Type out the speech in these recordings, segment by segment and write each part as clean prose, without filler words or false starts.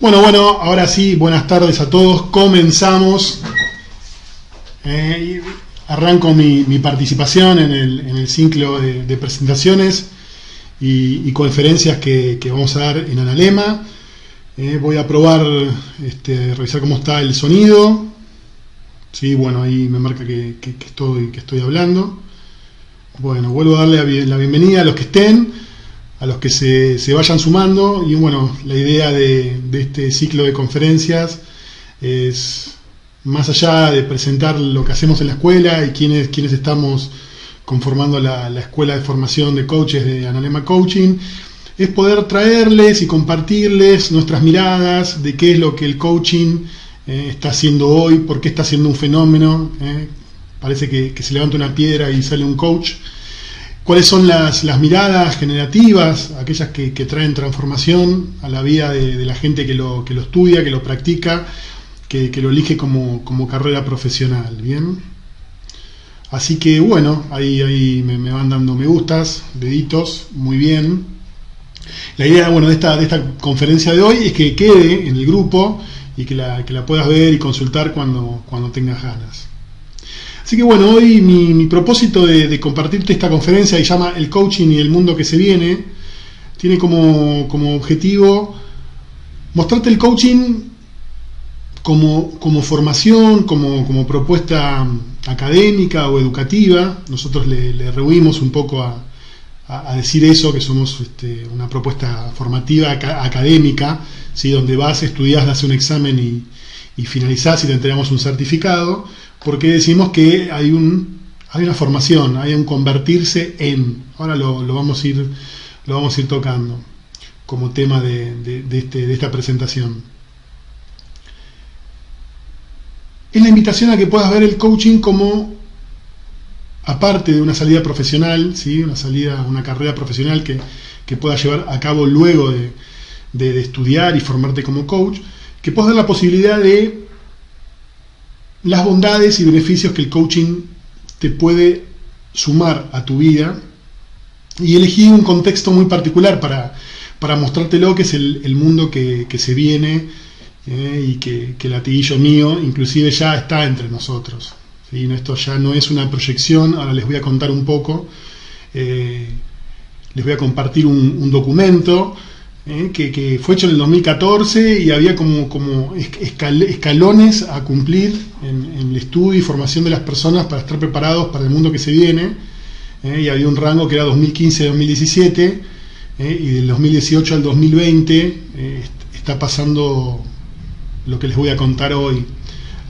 Bueno, ahora sí, buenas tardes a todos. Comenzamos. Arranco mi participación en el ciclo de presentaciones y conferencias que vamos a dar en Analema. Voy a probar, revisar cómo está el sonido. Sí, bueno, ahí me marca que estoy hablando. Bueno, vuelvo a darle la bienvenida a los que estén, a los que se vayan sumando. Y bueno, la idea de este ciclo de conferencias es, más allá de presentar lo que hacemos en la escuela y quiénes estamos conformando la escuela de formación de coaches de Analema Coaching, es poder traerles y compartirles nuestras miradas de qué es lo que el coaching está haciendo hoy, por qué está siendo un fenómeno. Parece que se levanta una piedra y sale un coach. ¿Cuáles son las miradas generativas, aquellas que traen transformación a la vida de la gente que lo estudia, que lo practica, que lo elige como carrera profesional? Bien. Así que bueno, ahí me van dando me gustas, deditos, muy bien. La idea, bueno, de esta conferencia de hoy es que quede en el grupo y que la puedas ver y consultar cuando tengas ganas. Así que bueno, hoy mi propósito de compartirte esta conferencia, que se llama El Coaching y el Mundo que se Viene, tiene como objetivo mostrarte el coaching como formación, como propuesta académica o educativa. Nosotros le rehuimos un poco a decir eso, que somos una propuesta formativa académica, ¿sí? Donde vas, estudias, das un examen y finalizás y te entregamos un certificado, porque decimos que hay una formación, hay un convertirse en. Ahora lo vamos a ir tocando como tema de esta presentación. Es la invitación a que puedas ver el coaching como, aparte de una salida profesional, ¿sí? Una carrera profesional que puedas llevar a cabo luego de estudiar y formarte como coach, que puedas dar la posibilidad de las bondades y beneficios que el coaching te puede sumar a tu vida, y elegí un contexto muy particular para mostrártelo, que es el mundo que se viene, y que el latiguillo mío inclusive ya está entre nosotros, ¿sí? Esto ya no es una proyección. Ahora les voy a contar un poco, les voy a compartir un documento que fue hecho en el 2014 y había como escalones a cumplir en el estudio y formación de las personas para estar preparados para el mundo que se viene, y había un rango que era 2015-2017, y del 2018 al 2020 está pasando lo que les voy a contar hoy.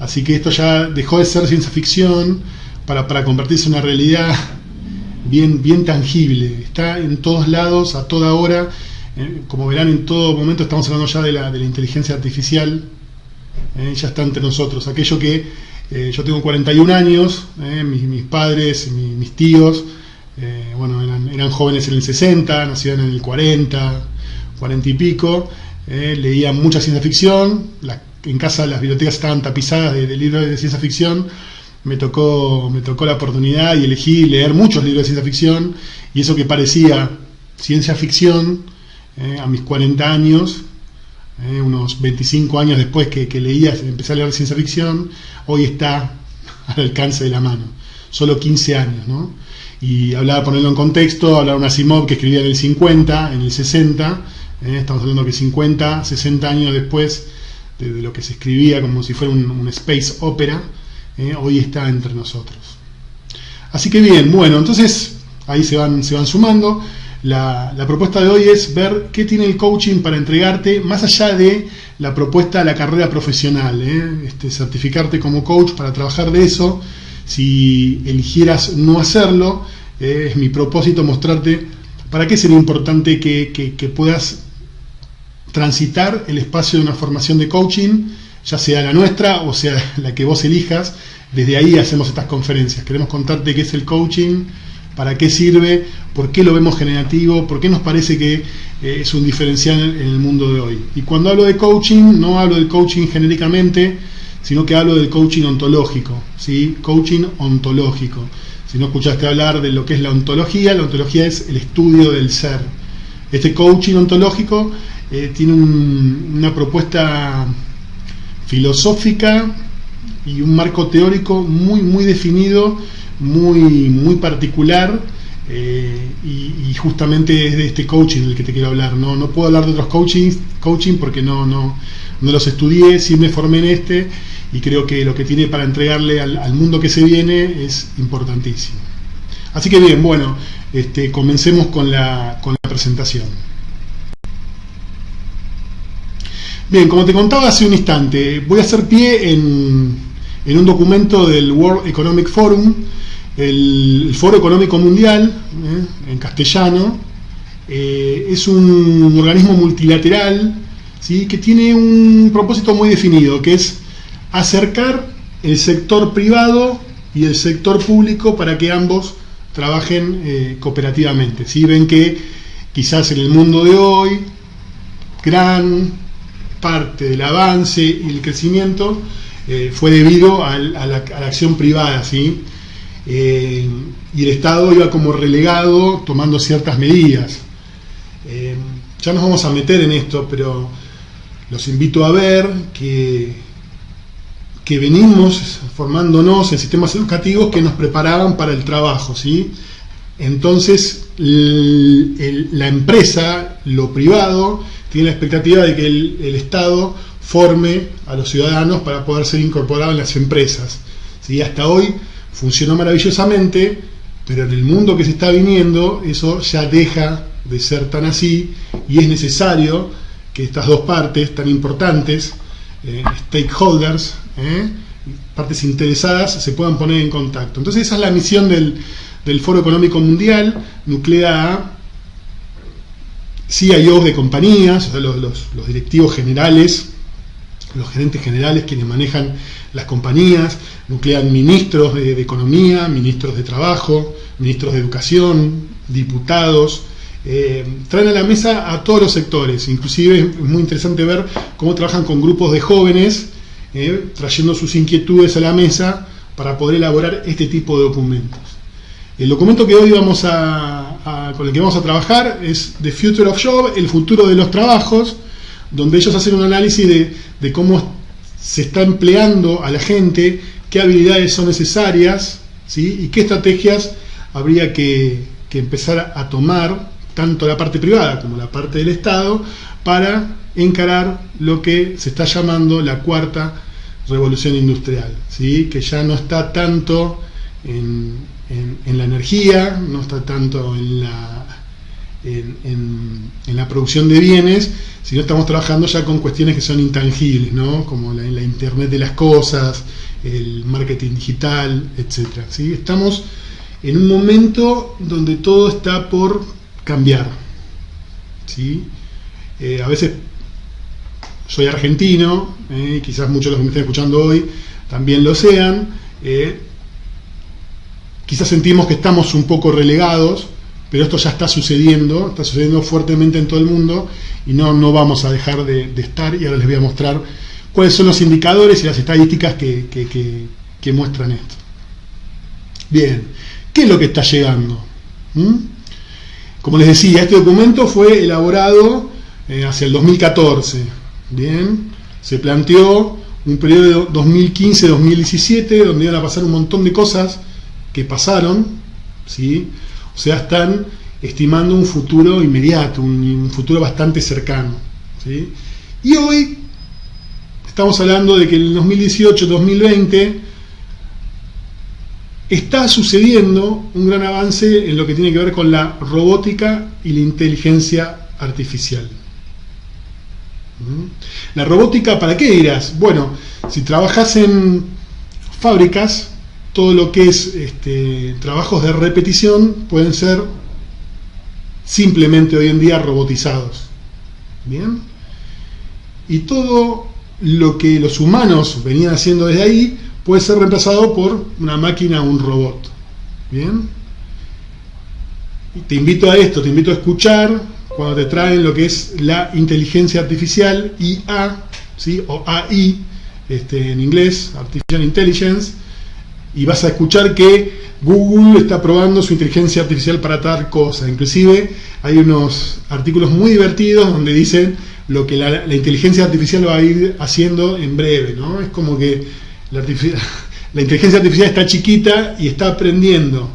Así que esto ya dejó de ser ciencia ficción para convertirse en una realidad bien tangible. Está en todos lados, a toda hora. Como verán, en todo momento estamos hablando ya de la inteligencia artificial. Ya está entre nosotros. Aquello que yo tengo 41 años, mis padres, mis tíos, eran jóvenes en el 60, nacieron en el 40 y pico. Leían mucha ciencia ficción. En casa las bibliotecas estaban tapizadas de libros de ciencia ficción. Me tocó la oportunidad y elegí leer muchos libros de ciencia ficción, y eso que parecía ciencia ficción, a mis 40 años, unos 25 años después que leía, empecé a leer ciencia ficción, hoy está al alcance de la mano. Solo 15 años, ¿no? Y ponerlo en contexto, hablaba de un Asimov que escribía en el 50, en el 60, estamos hablando que 50, 60 años después de lo que se escribía como si fuera un space opera, hoy está entre nosotros. Así que bien, bueno, entonces ahí se van sumando. La propuesta de hoy es ver qué tiene el coaching para entregarte, más allá de la propuesta de la carrera profesional, certificarte como coach para trabajar de eso. Si eligieras no hacerlo, es mi propósito mostrarte para qué sería importante que puedas transitar el espacio de una formación de coaching, ya sea la nuestra o sea la que vos elijas. Desde ahí hacemos estas conferencias. Queremos contarte qué es el coaching, para qué sirve, por qué lo vemos generativo, por qué nos parece que es un diferencial en el mundo de hoy. Y cuando hablo de coaching, no hablo del coaching genéricamente, sino que hablo del coaching ontológico, ¿sí? Coaching ontológico. Si no escuchaste hablar de lo que es la ontología es el estudio del ser. Este coaching ontológico tiene una propuesta filosófica y un marco teórico muy definido, muy particular, y justamente es de este coaching del que te quiero hablar. No puedo hablar de otros coaching porque no los estudié, sí me formé en este, y creo que lo que tiene para entregarle al mundo que se viene es importantísimo. Así que bien, bueno, comencemos con la presentación. Bien, como te contaba hace un instante, voy a hacer pie en un documento del World Economic Forum, el Foro Económico Mundial, en castellano. Es un organismo multilateral, ¿sí?, que tiene un propósito muy definido, que es acercar el sector privado y el sector público para que ambos trabajen cooperativamente, ¿sí? Ven que quizás en el mundo de hoy gran parte del avance y el crecimiento fue debido a la acción privada, ¿sí? Y el Estado iba como relegado tomando ciertas medidas. Ya nos vamos a meter en esto, pero los invito a ver que venimos formándonos en sistemas educativos que nos preparaban para el trabajo, ¿sí? Entonces la empresa, lo privado, tiene la expectativa de que el Estado forme a los ciudadanos para poder ser incorporado en las empresas, ¿sí? Hasta hoy funcionó maravillosamente, pero en el mundo que se está viniendo eso ya deja de ser tan así, y es necesario que estas dos partes tan importantes, stakeholders, partes interesadas, se puedan poner en contacto. Entonces esa es la misión del Foro Económico Mundial. Nuclea a CIOs de compañías, o sea, los directivos generales, los gerentes generales, quienes manejan las compañías. Nuclean ministros de economía, ministros de trabajo, ministros de educación, diputados. Traen a la mesa a todos los sectores. Inclusive es muy interesante ver cómo trabajan con grupos de jóvenes, trayendo sus inquietudes a la mesa para poder elaborar este tipo de documentos. El documento que hoy con el que vamos a trabajar es The Future of Job, el futuro de los trabajos, donde ellos hacen un análisis de cómo se está empleando a la gente, qué habilidades son necesarias, ¿sí?, y qué estrategias habría que empezar a tomar, tanto la parte privada como la parte del Estado, para encarar lo que se está llamando la cuarta revolución industrial, ¿sí?, que ya no está tanto en la energía, no está tanto en la producción de bienes, sino estamos trabajando ya con cuestiones que son intangibles, ¿no?, como la Internet de las cosas, el marketing digital, etcétera, ¿sí? Estamos en un momento donde todo está por cambiar, ¿sí? A veces soy argentino, quizás muchos de los que me estén escuchando hoy también lo sean, quizás sentimos que estamos un poco relegados, pero esto ya está sucediendo fuertemente en todo el mundo, y no vamos a dejar de estar, y ahora les voy a mostrar cuáles son los indicadores y las estadísticas que muestran esto. Bien, ¿qué es lo que está llegando? Como les decía, este documento fue elaborado hacia el 2014. Bien, se planteó un periodo 2015-2017, donde iban a pasar un montón de cosas que pasaron, ¿sí? O sea, están estimando un futuro inmediato, un futuro bastante cercano, ¿sí? Y hoy estamos hablando de que en el 2018-2020 está sucediendo un gran avance en lo que tiene que ver con la robótica y la inteligencia artificial. La robótica, ¿para qué dirás? Bueno, si trabajas en fábricas, todo lo que es trabajos de repetición pueden ser simplemente hoy en día robotizados. Bien, y todo lo que los humanos venían haciendo desde ahí puede ser reemplazado por una máquina o un robot. Bien, y te invito a esto, te invito a escuchar cuando te traen lo que es la inteligencia artificial, IA, ¿sí?, o AI en inglés, Artificial Intelligence, y vas a escuchar que Google está probando su inteligencia artificial para tal cosa. Inclusive hay unos artículos muy divertidos donde dicen lo que la inteligencia artificial va a ir haciendo en breve, ¿no? Es como que la inteligencia artificial está chiquita y está aprendiendo,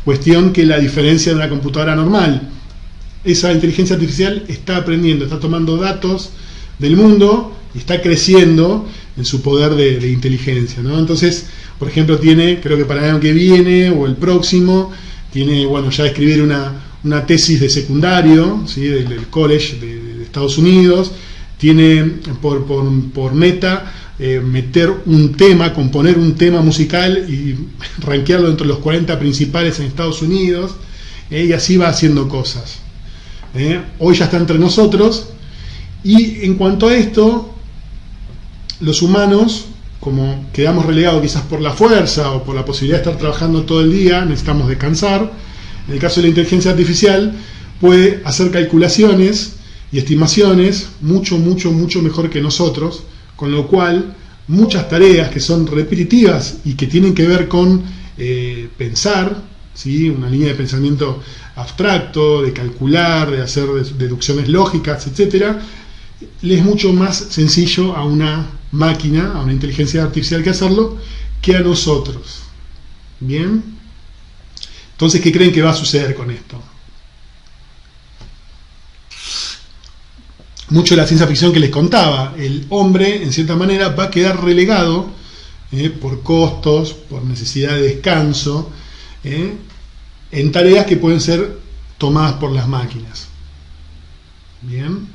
cuestión que la diferencia de una computadora normal. Esa inteligencia artificial está aprendiendo, está tomando datos del mundo y está creciendo en su poder de inteligencia, ¿no? Entonces, por ejemplo, tiene, creo que para el año que viene o el próximo, tiene, bueno, ya escribir una tesis de secundario, ¿sí? del college de Estados Unidos, tiene por meta meter un tema, componer un tema musical y rankearlo entre los 40 principales en Estados Unidos, y así va haciendo cosas. Hoy ya está entre nosotros, y en cuanto a esto, los humanos, como quedamos relegados quizás por la fuerza o por la posibilidad de estar trabajando todo el día, necesitamos descansar. En el caso de la inteligencia artificial, puede hacer calculaciones y estimaciones mucho mejor que nosotros, con lo cual muchas tareas que son repetitivas y que tienen que ver con pensar, ¿sí? Una línea de pensamiento abstracto, de calcular, de hacer deducciones lógicas, etcétera, le es mucho más sencillo a una máquina, a una inteligencia artificial que hacerlo, que a nosotros. Bien, entonces, ¿qué creen que va a suceder con esto? Mucho de la ciencia ficción que les contaba, el hombre en cierta manera va a quedar relegado por costos, por necesidad de descanso, en tareas que pueden ser tomadas por las máquinas. Bien,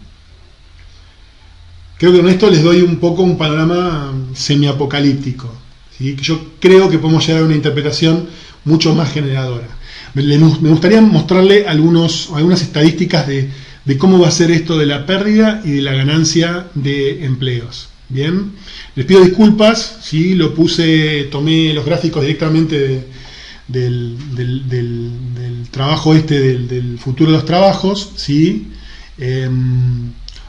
creo que con esto les doy un poco un panorama semiapocalíptico, ¿sí? Que yo creo que podemos llegar a una interpretación mucho más generadora. Me gustaría mostrarle algunas estadísticas de cómo va a ser esto de la pérdida y de la ganancia de empleos. Bien, les pido disculpas, ¿sí? Tomé los gráficos directamente del trabajo del futuro de los trabajos, ¿sí?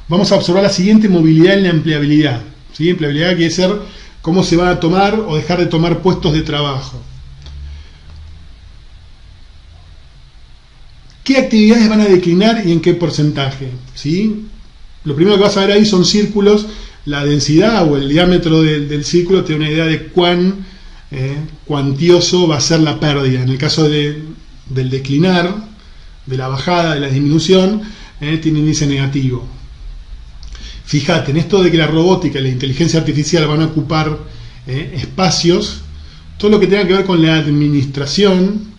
Vamos a observar la siguiente: movilidad en la empleabilidad, ¿sí? Empleabilidad quiere decir cómo se van a tomar o dejar de tomar puestos de trabajo. ¿Qué actividades van a declinar y en qué porcentaje? ¿Sí? Lo primero que vas a ver ahí son círculos. La densidad o el diámetro del círculo te da una idea de cuán cuantioso va a ser la pérdida. En el caso del declinar, de la bajada, de la disminución, tiene índice negativo. Fíjate, en esto de que la robótica y la inteligencia artificial van a ocupar espacios, todo lo que tenga que ver con la administración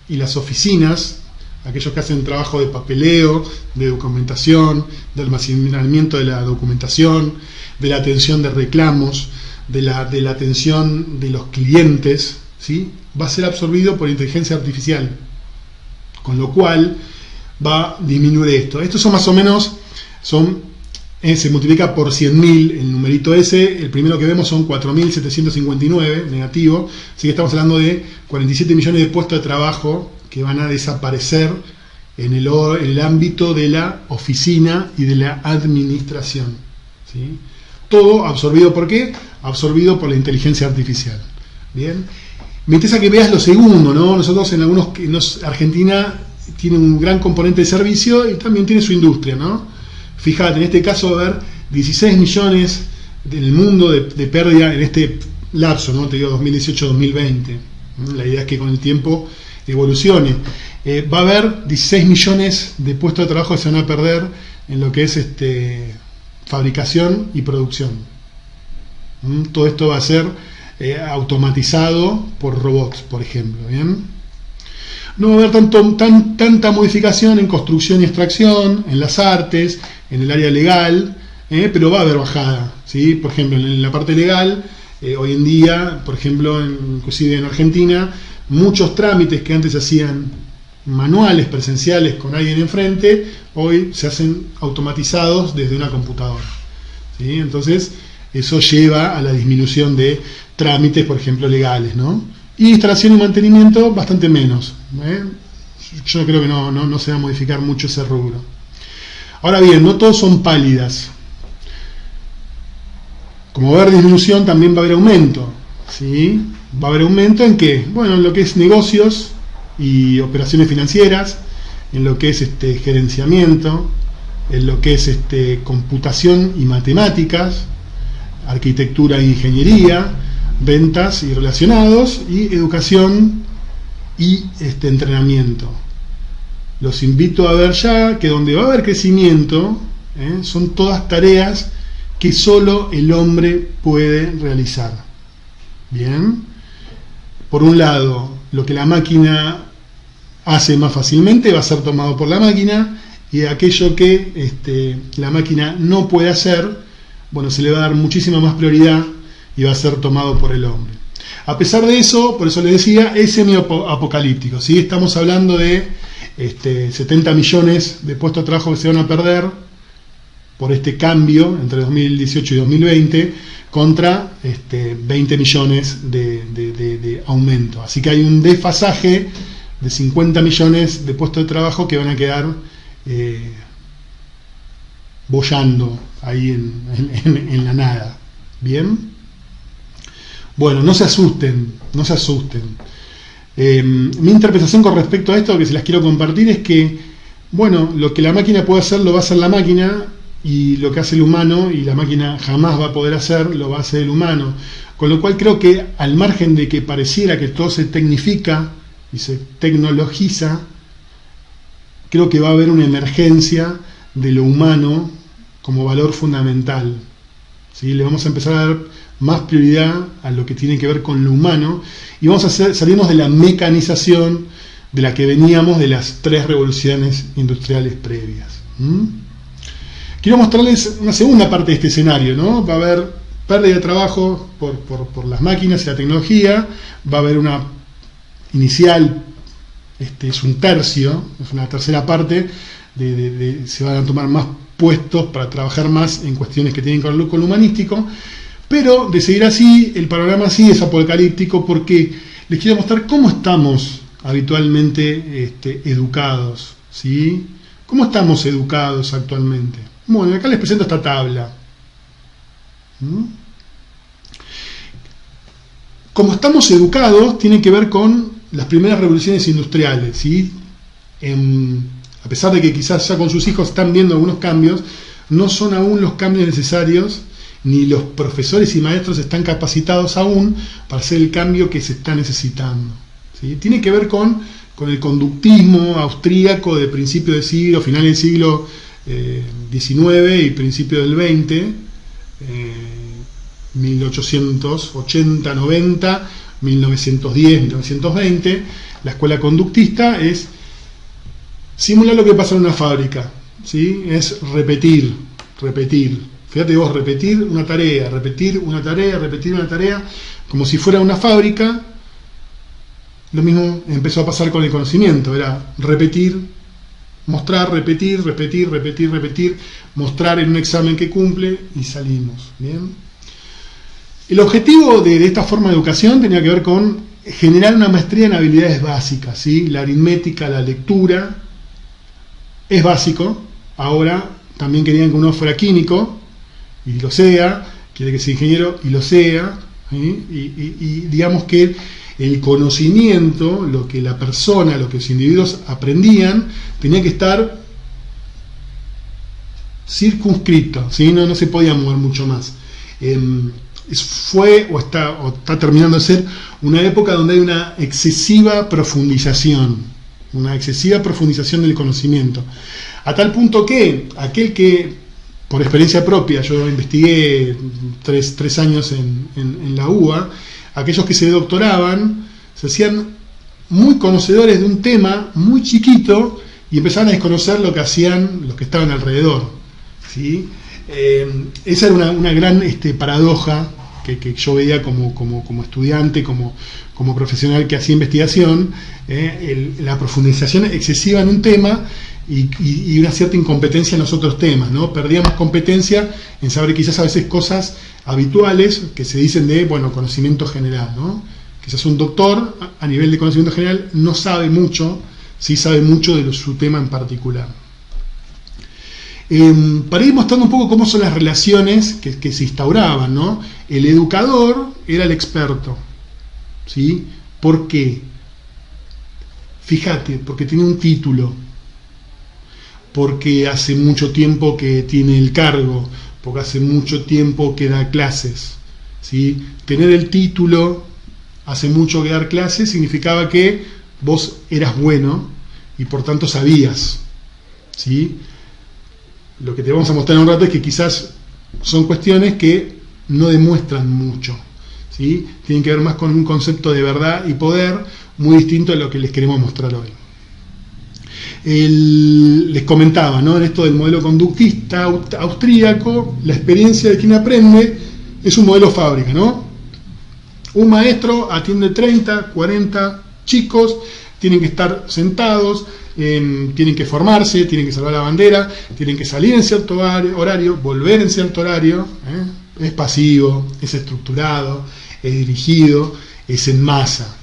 y las oficinas, aquellos que hacen trabajo de papeleo, de documentación, de almacenamiento de la documentación, de la atención de reclamos, de la atención de los clientes, ¿sí? Va a ser absorbido por inteligencia artificial, con lo cual va a disminuir esto. Estos son más o menos, se multiplica por 100.000 el numerito ese. El primero que vemos son 4.759 negativo, así que estamos hablando de 47 millones de puestos de trabajo que van a desaparecer en el ámbito de la oficina y de la administración, ¿sí? Todo absorbido ¿por qué? Absorbido por la inteligencia artificial. Bien, me interesa que veas lo segundo, ¿no? Nosotros Argentina tiene un gran componente de servicio y también tiene su industria, ¿no? Fíjate, en este caso va a haber 16 millones del mundo de pérdida en este lapso, ¿no? Te digo 2018-2020. La idea es que con el tiempo evolucione. Va a haber 16 millones de puestos de trabajo que se van a perder en lo que es fabricación y producción. Todo esto va a ser automatizado por robots, por ejemplo. ¿Bien? No va a haber tanta modificación en construcción y extracción, en las artes, en el área legal, pero va a haber bajada, ¿sí? Por ejemplo, en la parte legal, hoy en día, por ejemplo, inclusive en Argentina, muchos trámites que antes se hacían manuales, presenciales, con alguien enfrente, hoy se hacen automatizados desde una computadora, ¿sí? Entonces, eso lleva a la disminución de trámites, por ejemplo, legales, ¿no? Y instalación y mantenimiento, bastante menos. Yo creo que no se va a modificar mucho ese rubro. Ahora bien, no todos son pálidas. Como va a haber disminución, también va a haber aumento, ¿sí? va a haber aumento en qué, bueno, en lo que es negocios y operaciones financieras, en lo que es gerenciamiento, en lo que es computación y matemáticas, arquitectura e ingeniería, ventas y relacionados, y educación y entrenamiento. Los invito a ver ya que donde va a haber crecimiento, son todas tareas que solo el hombre puede realizar. Bien, por un lado, lo que la máquina hace más fácilmente va a ser tomado por la máquina, y aquello que la máquina no puede hacer, bueno, se le va a dar muchísima más prioridad y va a ser tomado por el hombre. A pesar de eso, por eso le decía, es semi-apocalíptico, ¿sí? Estamos hablando de 70 millones de puestos de trabajo que se van a perder por este cambio entre 2018 y 2020, contra 20 millones de aumento. Así que hay un desfasaje de 50 millones de puestos de trabajo que van a quedar boyando ahí en la nada. Bien, bueno, no se asusten, no se asusten. Mi interpretación con respecto a esto, que se las quiero compartir, es que, bueno, lo que la máquina puede hacer lo va a hacer la máquina, y lo que hace el humano y la máquina jamás va a poder hacer, lo va a hacer el humano. Con lo cual creo que, al margen de que pareciera que todo se tecnifica y se tecnologiza, creo que va a haber una emergencia de lo humano como valor fundamental, ¿sí? Le vamos a empezar a dar más prioridad a lo que tiene que ver con lo humano, y vamos a salirnos de la mecanización de la que veníamos de las 3 revoluciones industriales previas. Quiero mostrarles una segunda parte de este escenario, ¿no? Va a haber pérdida de trabajo por las máquinas y la tecnología, va a haber una inicial, es un tercio, es una tercera parte, se van a tomar más puestos para trabajar más en cuestiones que tienen que ver con lo humanístico, pero de seguir así, el panorama sí es apocalíptico, porque les quiero mostrar cómo estamos habitualmente educados, ¿sí? ¿Cómo estamos educados actualmente? Bueno, acá les presento esta tabla. Como estamos educados, tiene que ver con las primeras revoluciones industriales, ¿sí? A pesar de que quizás ya con sus hijos están viendo algunos cambios, no son aún los cambios necesarios, ni los profesores y maestros están capacitados aún para hacer el cambio que se está necesitando, ¿sí? Tiene que ver con el conductismo austríaco de principio del siglo, final del siglo XIX y principio del XX, 1880, 90, 1910, 1920. La escuela conductista es simular lo que pasa en una fábrica, ¿sí? Es repetir. Fíjate vos, repetir una tarea, como si fuera una fábrica. Lo mismo empezó a pasar con el conocimiento, era repetir, mostrar, repetir, mostrar en un examen que cumple y salimos. Bien. El objetivo de esta forma de educación tenía que ver con generar una maestría en habilidades básicas, ¿sí? La aritmética, la lectura, es básico. Ahora también querían que uno fuera químico y lo sea, quiere que sea ingeniero y lo sea, ¿sí? Y digamos que el conocimiento, lo que la persona, lo que los individuos aprendían, tenía que estar circunscrito, ¿sí? No se podía mover mucho más. Fue o está terminando de ser una época donde hay una excesiva profundización del conocimiento, a tal punto que aquel que, por experiencia propia, yo investigué 3 años en la UBA, aquellos que se doctoraban se hacían muy conocedores de un tema muy chiquito y empezaban a desconocer lo que hacían los que estaban alrededor, ¿sí? Esa era una gran paradoja que yo veía como estudiante, como profesional que hacía investigación, la profundización excesiva en un tema y una cierta incompetencia en los otros temas, ¿no? Perdíamos competencia en saber quizás a veces cosas habituales que se dicen de, conocimiento general, ¿no? Quizás un doctor a nivel de conocimiento general no sabe mucho, sí sabe mucho de su tema en particular. Para ir mostrando un poco cómo son las relaciones que se instauraban, ¿no? El educador era el experto, ¿sí? ¿Por qué? Fíjate, porque tiene un título, porque hace mucho tiempo que tiene el cargo, porque hace mucho tiempo que da clases, ¿sí? Tener el título, hace mucho que dar clases, significaba que vos eras bueno y por tanto sabías, ¿sí? Lo que te vamos a mostrar en un rato es que quizás son cuestiones que no demuestran mucho, ¿sí? Tienen que ver más con un concepto de verdad y poder muy distinto a lo que les queremos mostrar hoy. Les comentaba, ¿no? En esto del modelo conductista austríaco, la experiencia de quien aprende es un modelo fábrica, ¿no? Un maestro atiende 30, 40 chicos, tienen que estar sentados, tienen que formarse, tienen que salvar la bandera, tienen que salir en cierto horario, volver en cierto horario, es pasivo, es estructurado, es dirigido, es en masa.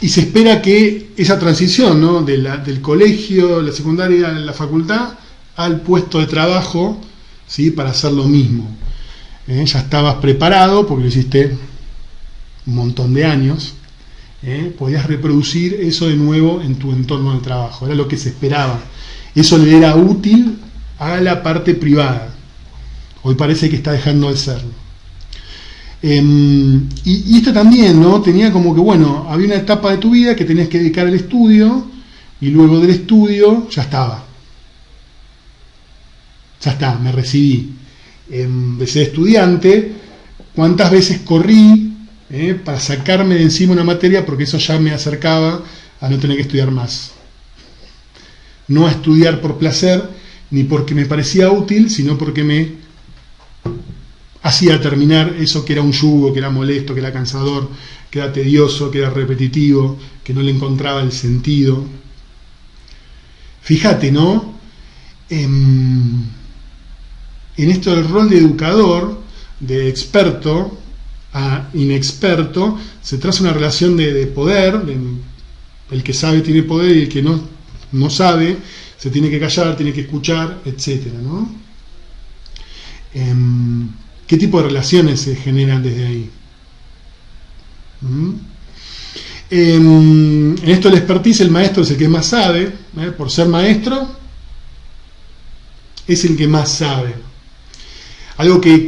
Y se espera que esa transición, ¿no? del colegio, la secundaria, la facultad, al puesto de trabajo, ¿sí? Para hacer lo mismo. Ya estabas preparado porque lo hiciste un montón de años, podías reproducir eso de nuevo en tu entorno de trabajo, era lo que se esperaba. Eso le era útil a la parte privada. Hoy parece que está dejando de serlo. Y esto también, ¿no? Tenía como que, bueno, había una etapa de tu vida que tenías que dedicar al estudio y luego del estudio ya estaba. Ya está, me recibí. De ser estudiante, ¿cuántas veces corrí para sacarme de encima una materia porque eso ya me acercaba a no tener que estudiar más? No a estudiar por placer, ni porque me parecía útil, sino porque me hacía terminar eso que era un yugo, que era molesto, que era cansador, que era tedioso, que era repetitivo, que no le encontraba el sentido. Fíjate, ¿no? En esto del rol de educador, de experto a inexperto, se traza una relación de poder, el que sabe tiene poder y el que no sabe se tiene que callar, tiene que escuchar, etcétera, ¿no? ¿Qué tipo de relaciones se generan desde ahí? En esto del expertise, el maestro es el que más sabe, por ser maestro, es el que más sabe. Algo que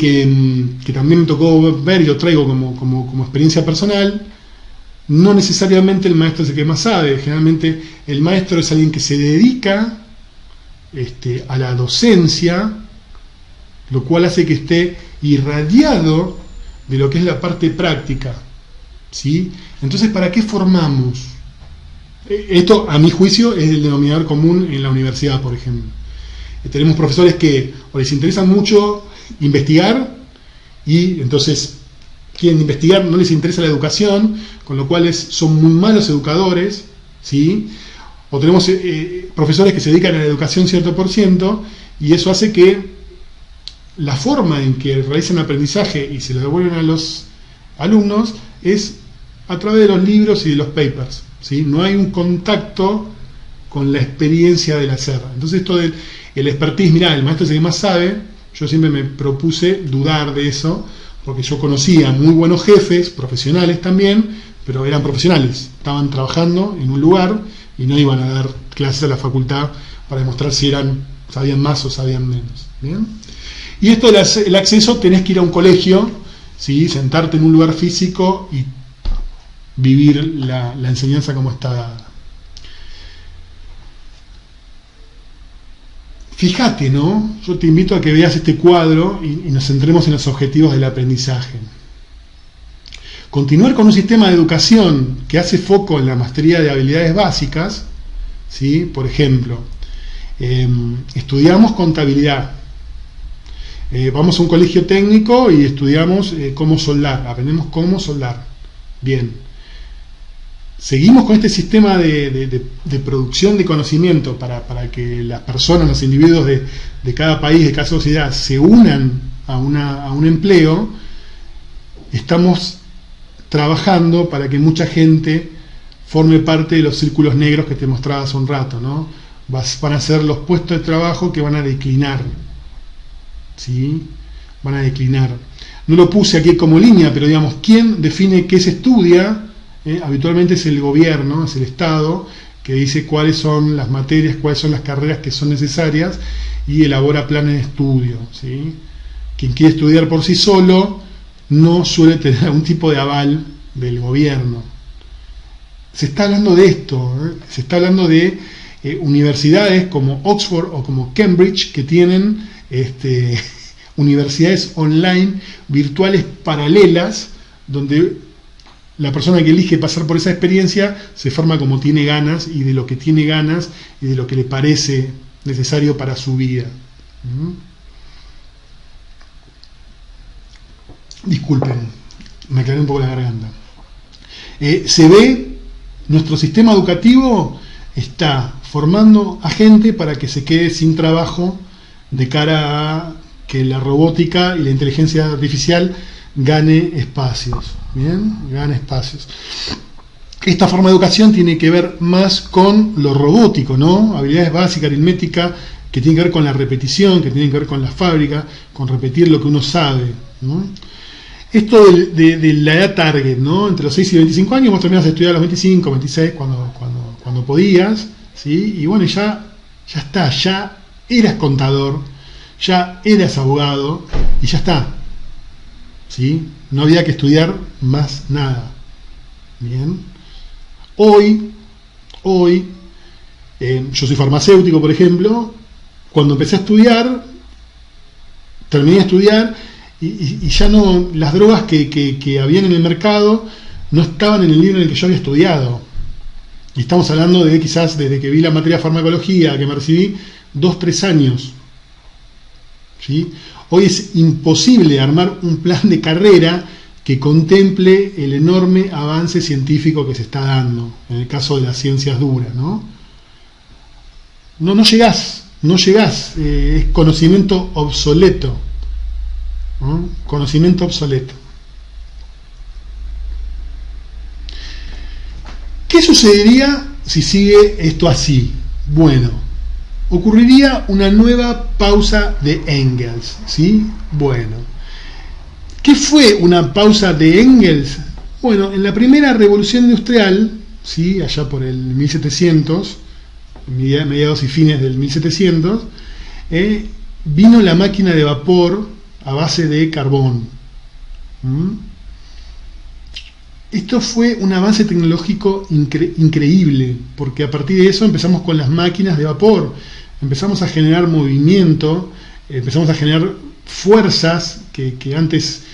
también me tocó ver y lo traigo como experiencia personal, no necesariamente el maestro es el que más sabe, generalmente el maestro es alguien que se dedica a la docencia, lo cual hace que esté irradiado de lo que es la parte práctica, ¿sí? Entonces, ¿para qué formamos? Esto, a mi juicio, es el denominador común en la universidad, por ejemplo. Tenemos profesores que o les interesa mucho investigar y entonces quieren investigar, no les interesa la educación, con lo cual son muy malos educadores, ¿sí? O tenemos profesores que se dedican a la educación cierto por ciento y eso hace que la forma en que realizan aprendizaje y se lo devuelven a los alumnos es a través de los libros y de los papers, ¿sí? No hay un contacto con la experiencia del hacer. Entonces esto del expertise, mirá, el maestro es el que más sabe, yo siempre me propuse dudar de eso, porque yo conocía muy buenos jefes, profesionales también, pero eran profesionales, estaban trabajando en un lugar y no iban a dar clases a la facultad para demostrar si sabían más o sabían menos. ¿Bien? Y esto del acceso, tenés que ir a un colegio, ¿sí? Sentarte en un lugar físico y vivir la enseñanza como está dada. Fíjate, ¿no? Yo te invito a que veas este cuadro y nos centremos en los objetivos del aprendizaje. Continuar con un sistema de educación que hace foco en la maestría de habilidades básicas, ¿sí? Por ejemplo, estudiamos contabilidad. Vamos a un colegio técnico y estudiamos cómo soldar, aprendemos cómo soldar. Bien. Seguimos con este sistema de producción de conocimiento para que las personas, los individuos de cada país, de cada sociedad, se unan a un empleo. Estamos trabajando para que mucha gente forme parte de los círculos negros que te mostraba hace un rato, ¿no? Van a ser los puestos de trabajo que van a declinar. ¿sí? Van a declinar. No lo puse aquí como línea, pero digamos, ¿quién define qué se estudia? Habitualmente es el gobierno, es el Estado, que dice cuáles son las materias, cuáles son las carreras que son necesarias y elabora planes de estudio, ¿sí? Quien quiere estudiar por sí solo no suele tener algún tipo de aval del gobierno. Se está hablando de esto, se está hablando de universidades como Oxford o como Cambridge que tienen universidades online virtuales paralelas donde la persona que elige pasar por esa experiencia se forma como tiene ganas y de lo que tiene ganas y de lo que le parece necesario para su vida. Disculpen, me aclaré un poco la garganta. Se ve, nuestro sistema educativo está formando a gente para que se quede sin trabajo de cara a que la robótica y la inteligencia artificial gane espacios. Bien, gane espacios. Esta forma de educación tiene que ver más con lo robótico, ¿no? Habilidades básicas, aritmética, que tienen que ver con la repetición, que tienen que ver con la fábrica, con repetir lo que uno sabe, ¿no? Esto de la edad target, ¿no? Entre los 6 y 25 años, vos terminás de estudiar a los 25, 26, cuando podías, ¿sí? Y bueno, ya está, ya eras contador, ya eras abogado, y ya está, ¿sí? No había que estudiar más nada. Bien. Hoy, yo soy farmacéutico, por ejemplo, cuando empecé a estudiar, terminé de estudiar, y ya no, las drogas que habían en el mercado no estaban en el libro en el que yo había estudiado. Y estamos hablando de quizás desde que vi la materia de farmacología, que me recibí, 2-3 años. ¿Sí? Hoy es imposible armar un plan de carrera que contemple el enorme avance científico que se está dando, en el caso de las ciencias duras, ¿no? No llegás, es conocimiento obsoleto. ¿No? Conocimiento obsoleto. ¿Qué sucedería si sigue esto así? Bueno, ocurriría una nueva pausa de Engels, ¿sí? Bueno, ¿qué fue una pausa de Engels? Bueno, en la primera revolución industrial, ¿sí? Allá por el 1700, mediados y fines del 1700, vino la máquina de vapor a base de carbón. Esto fue un avance tecnológico increíble, porque a partir de eso empezamos con las máquinas de vapor, empezamos a generar movimiento, empezamos a generar fuerzas que antes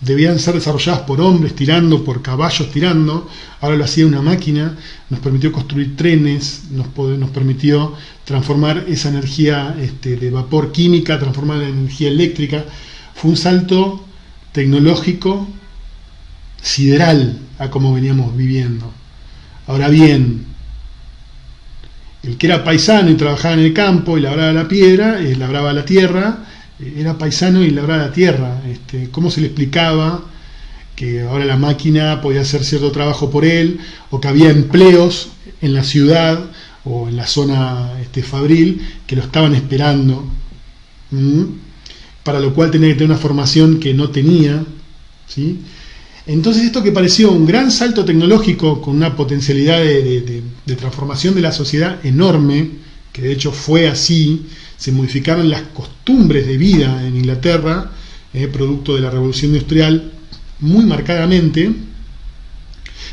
debían ser desarrolladas por hombres tirando, por caballos tirando, ahora lo hacía una máquina, nos permitió construir trenes, nos permitió transformar esa energía de vapor química, transformarla en energía eléctrica. Fue un salto tecnológico sideral a como veníamos viviendo. Ahora bien, el que era paisano y trabajaba en el campo y labraba la piedra, labraba la tierra, era paisano y labraba la tierra. ¿Cómo se le explicaba que ahora la máquina podía hacer cierto trabajo por él, o que había empleos en la ciudad o en la zona fabril que lo estaban esperando, para lo cual tenía que tener una formación que no tenía, ¿sí? Entonces esto que pareció un gran salto tecnológico con una potencialidad de transformación de la sociedad enorme, que de hecho fue así, se modificaron las costumbres de vida en Inglaterra, producto de la revolución industrial, muy marcadamente,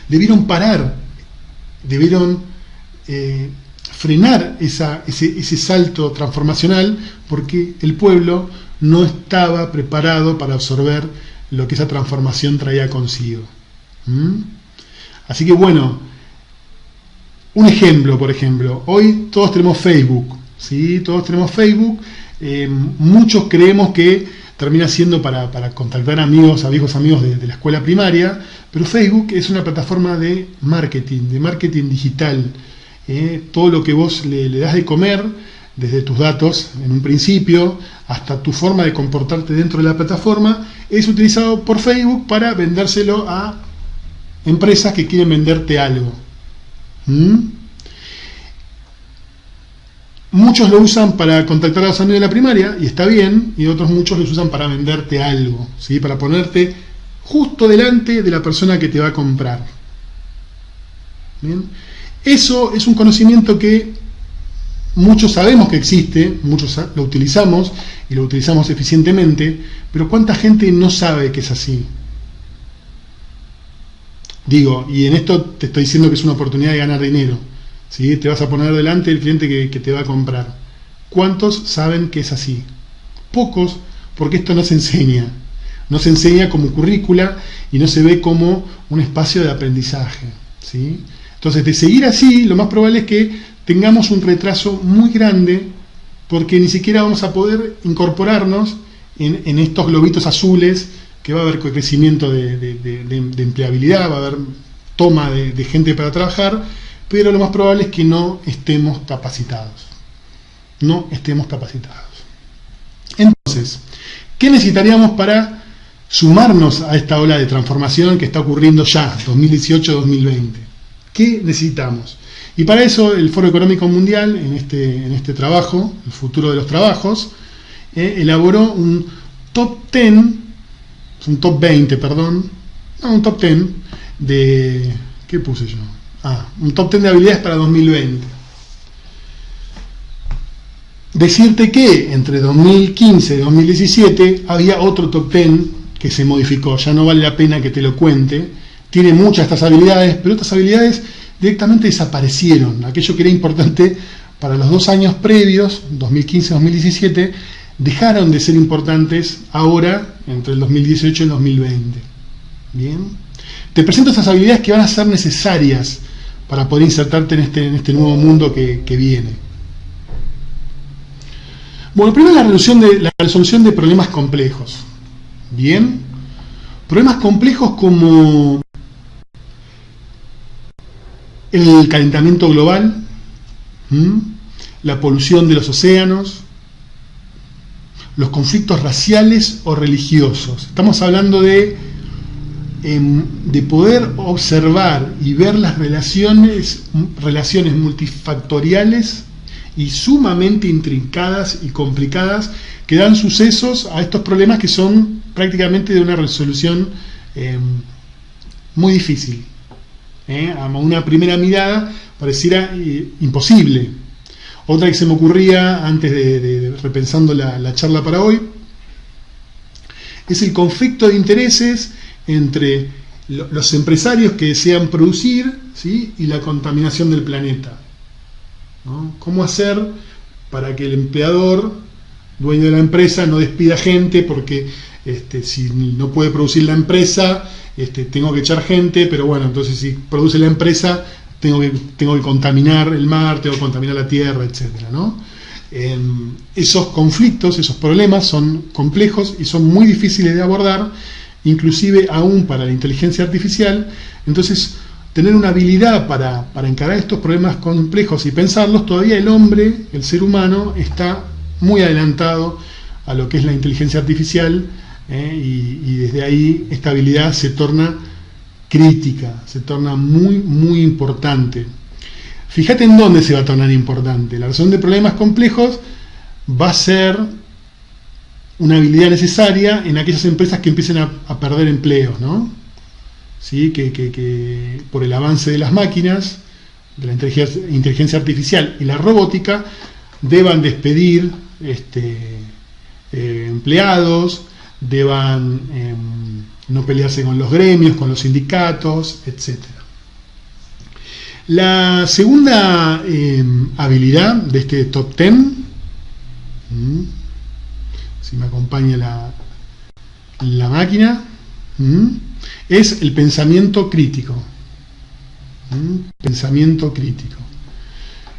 debieron parar, debieron frenar ese salto transformacional, porque el pueblo no estaba preparado para absorber lo que esa transformación traía consigo. Así que bueno, un ejemplo, por ejemplo, hoy todos tenemos Facebook, ¿sí? Todos tenemos Facebook, muchos creemos que termina siendo para contactar amigos de la escuela primaria, pero Facebook es una plataforma de marketing digital. Todo lo que vos le das de comer, desde tus datos en un principio hasta tu forma de comportarte dentro de la plataforma, es utilizado por Facebook para vendérselo a empresas que quieren venderte algo. Muchos lo usan para contactar a los amigos de la primaria, y está bien, y otros muchos los usan para venderte algo, ¿sí? Para ponerte justo delante de la persona que te va a comprar. ¿Bien? Eso es un conocimiento que muchos sabemos que existe, muchos lo utilizamos, y lo utilizamos eficientemente, pero ¿cuánta gente no sabe que es así? Digo, y en esto te estoy diciendo que es una oportunidad de ganar dinero, ¿sí? Te vas a poner delante del cliente que te va a comprar. ¿Cuántos saben que es así? Pocos, porque esto no se enseña. No se enseña como currícula y no se ve como un espacio de aprendizaje, ¿sí? Entonces, de seguir así, lo más probable es que tengamos un retraso muy grande, porque ni siquiera vamos a poder incorporarnos en estos globitos azules, que va a haber crecimiento de empleabilidad, va a haber toma de gente para trabajar, pero lo más probable es que no estemos capacitados. No estemos capacitados. Entonces, ¿qué necesitaríamos para sumarnos a esta ola de transformación que está ocurriendo ya, 2018-2020? ¿Qué necesitamos? Y para eso el Foro Económico Mundial, en este trabajo, el futuro de los trabajos, elaboró un top 10, un top 20, perdón, no, un top 10 de, ¿qué puse yo? Un top 10 de habilidades para 2020. Decirte que entre 2015 y 2017 había otro top 10 que se modificó, ya no vale la pena que te lo cuente, tiene muchas estas habilidades, pero otras habilidades directamente desaparecieron. Aquello que era importante para los 2 años previos, 2015-2017, dejaron de ser importantes ahora, entre el 2018 y el 2020. Bien, te presento estas habilidades que van a ser necesarias para poder insertarte en este nuevo mundo que viene. Bueno, primero la resolución de problemas complejos. Bien, problemas complejos como el calentamiento global, la polución de los océanos, los conflictos raciales o religiosos. Estamos hablando de poder observar y ver las relaciones multifactoriales y sumamente intrincadas y complicadas que dan sucesos a estos problemas, que son prácticamente de una resolución muy difícil. A una primera mirada pareciera imposible. Otra que se me ocurría antes de repensando la charla para hoy es el conflicto de intereses entre los empresarios que desean producir, ¿sí?, y la contaminación del planeta, ¿no? ¿Cómo hacer para que el empleador, dueño de la empresa, no despida gente porque si no puede producir la empresa, tengo que echar gente, pero bueno, entonces si produce la empresa, tengo que contaminar el mar, tengo que contaminar la tierra, etcétera, ¿no? Esos conflictos, esos problemas son complejos y son muy difíciles de abordar, inclusive aún para la inteligencia artificial. Entonces, tener una habilidad para encarar estos problemas complejos y pensarlos, todavía el hombre, el ser humano, está muy adelantado a lo que es la inteligencia artificial, y desde ahí esta habilidad se torna crítica, se torna muy, muy importante. Fíjate en dónde se va a tornar importante. La resolución de problemas complejos va a ser una habilidad necesaria en aquellas empresas que empiecen a perder empleos, ¿no? ¿Sí? Que por el avance de las máquinas, de la inteligencia artificial y la robótica, deban despedir empleados, deban no pelearse con los gremios, con los sindicatos, etc. La segunda habilidad de este top 10, si me acompaña la máquina, es el pensamiento crítico. Pensamiento crítico,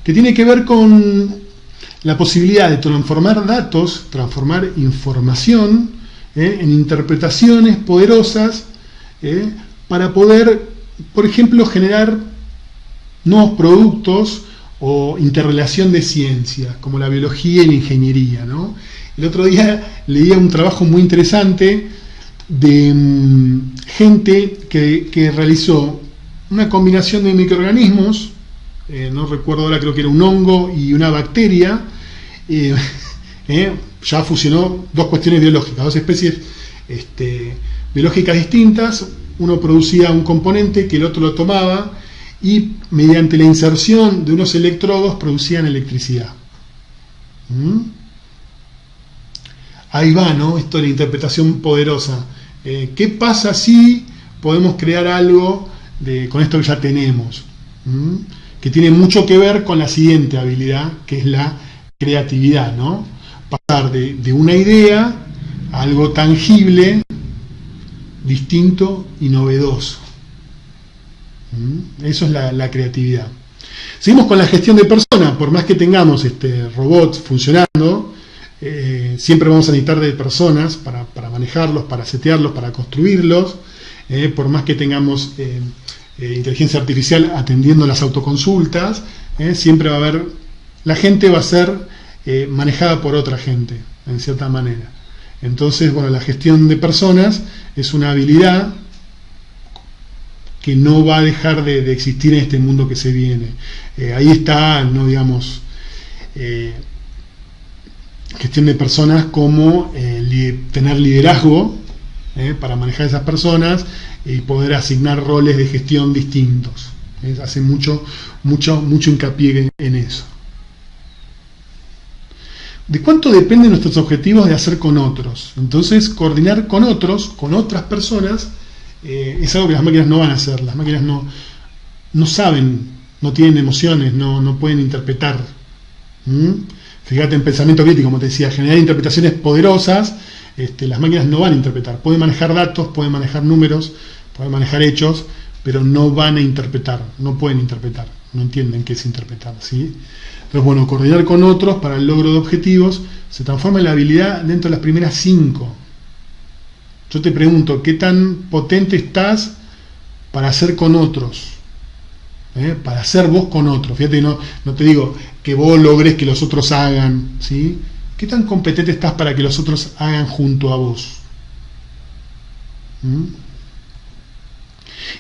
que tiene que ver con la posibilidad de transformar datos, transformar información en interpretaciones poderosas, para poder, por ejemplo, generar nuevos productos o interrelación de ciencias, como la biología y la ingeniería, ¿no? El otro día leía un trabajo muy interesante de gente que realizó una combinación de microorganismos no recuerdo ahora, creo que era un hongo y una bacteria, ya fusionó dos cuestiones biológicas, dos especies biológicas distintas. Uno producía un componente que el otro lo tomaba y mediante la inserción de unos electrodos producían electricidad. Ahí va, ¿no? Esto de la interpretación poderosa. ¿Qué pasa si podemos crear algo con esto que ya tenemos? Que tiene mucho que ver con la siguiente habilidad, que es la creatividad, ¿no? Pasar de una idea a algo tangible, distinto y novedoso. Eso es la creatividad. Seguimos con la gestión de personas. Por más que tengamos robots funcionando, siempre vamos a necesitar de personas para manejarlos, para setearlos, para construirlos. Por más que tengamos inteligencia artificial atendiendo las autoconsultas, siempre va a haber, la gente va a ser manejada por otra gente, en cierta manera. Entonces, bueno, la gestión de personas es una habilidad que no va a dejar de existir en este mundo que se viene. Ahí está, no digamos, gestión de personas como tener liderazgo para manejar esas personas y poder asignar roles de gestión distintos. Hace mucho hincapié en eso. ¿De cuánto dependen nuestros objetivos de hacer con otros? Entonces, coordinar con otros, con otras personas, es algo que las máquinas no van a hacer. Las máquinas no saben, no tienen emociones, no pueden interpretar. Fíjate en pensamiento crítico, como te decía, generar interpretaciones poderosas. Las máquinas no van a interpretar. Pueden manejar datos, pueden manejar números, pueden manejar hechos, pero no van a interpretar, no pueden interpretar, no entienden qué es interpretar, ¿sí? Entonces, bueno, coordinar con otros para el logro de objetivos se transforma en la habilidad dentro de las primeras 5. Yo te pregunto, ¿qué tan potente estás para hacer con otros? Para hacer vos con otros. Fíjate, no te digo que vos logres que los otros hagan, ¿sí? ¿Qué tan competente estás para que los otros hagan junto a vos?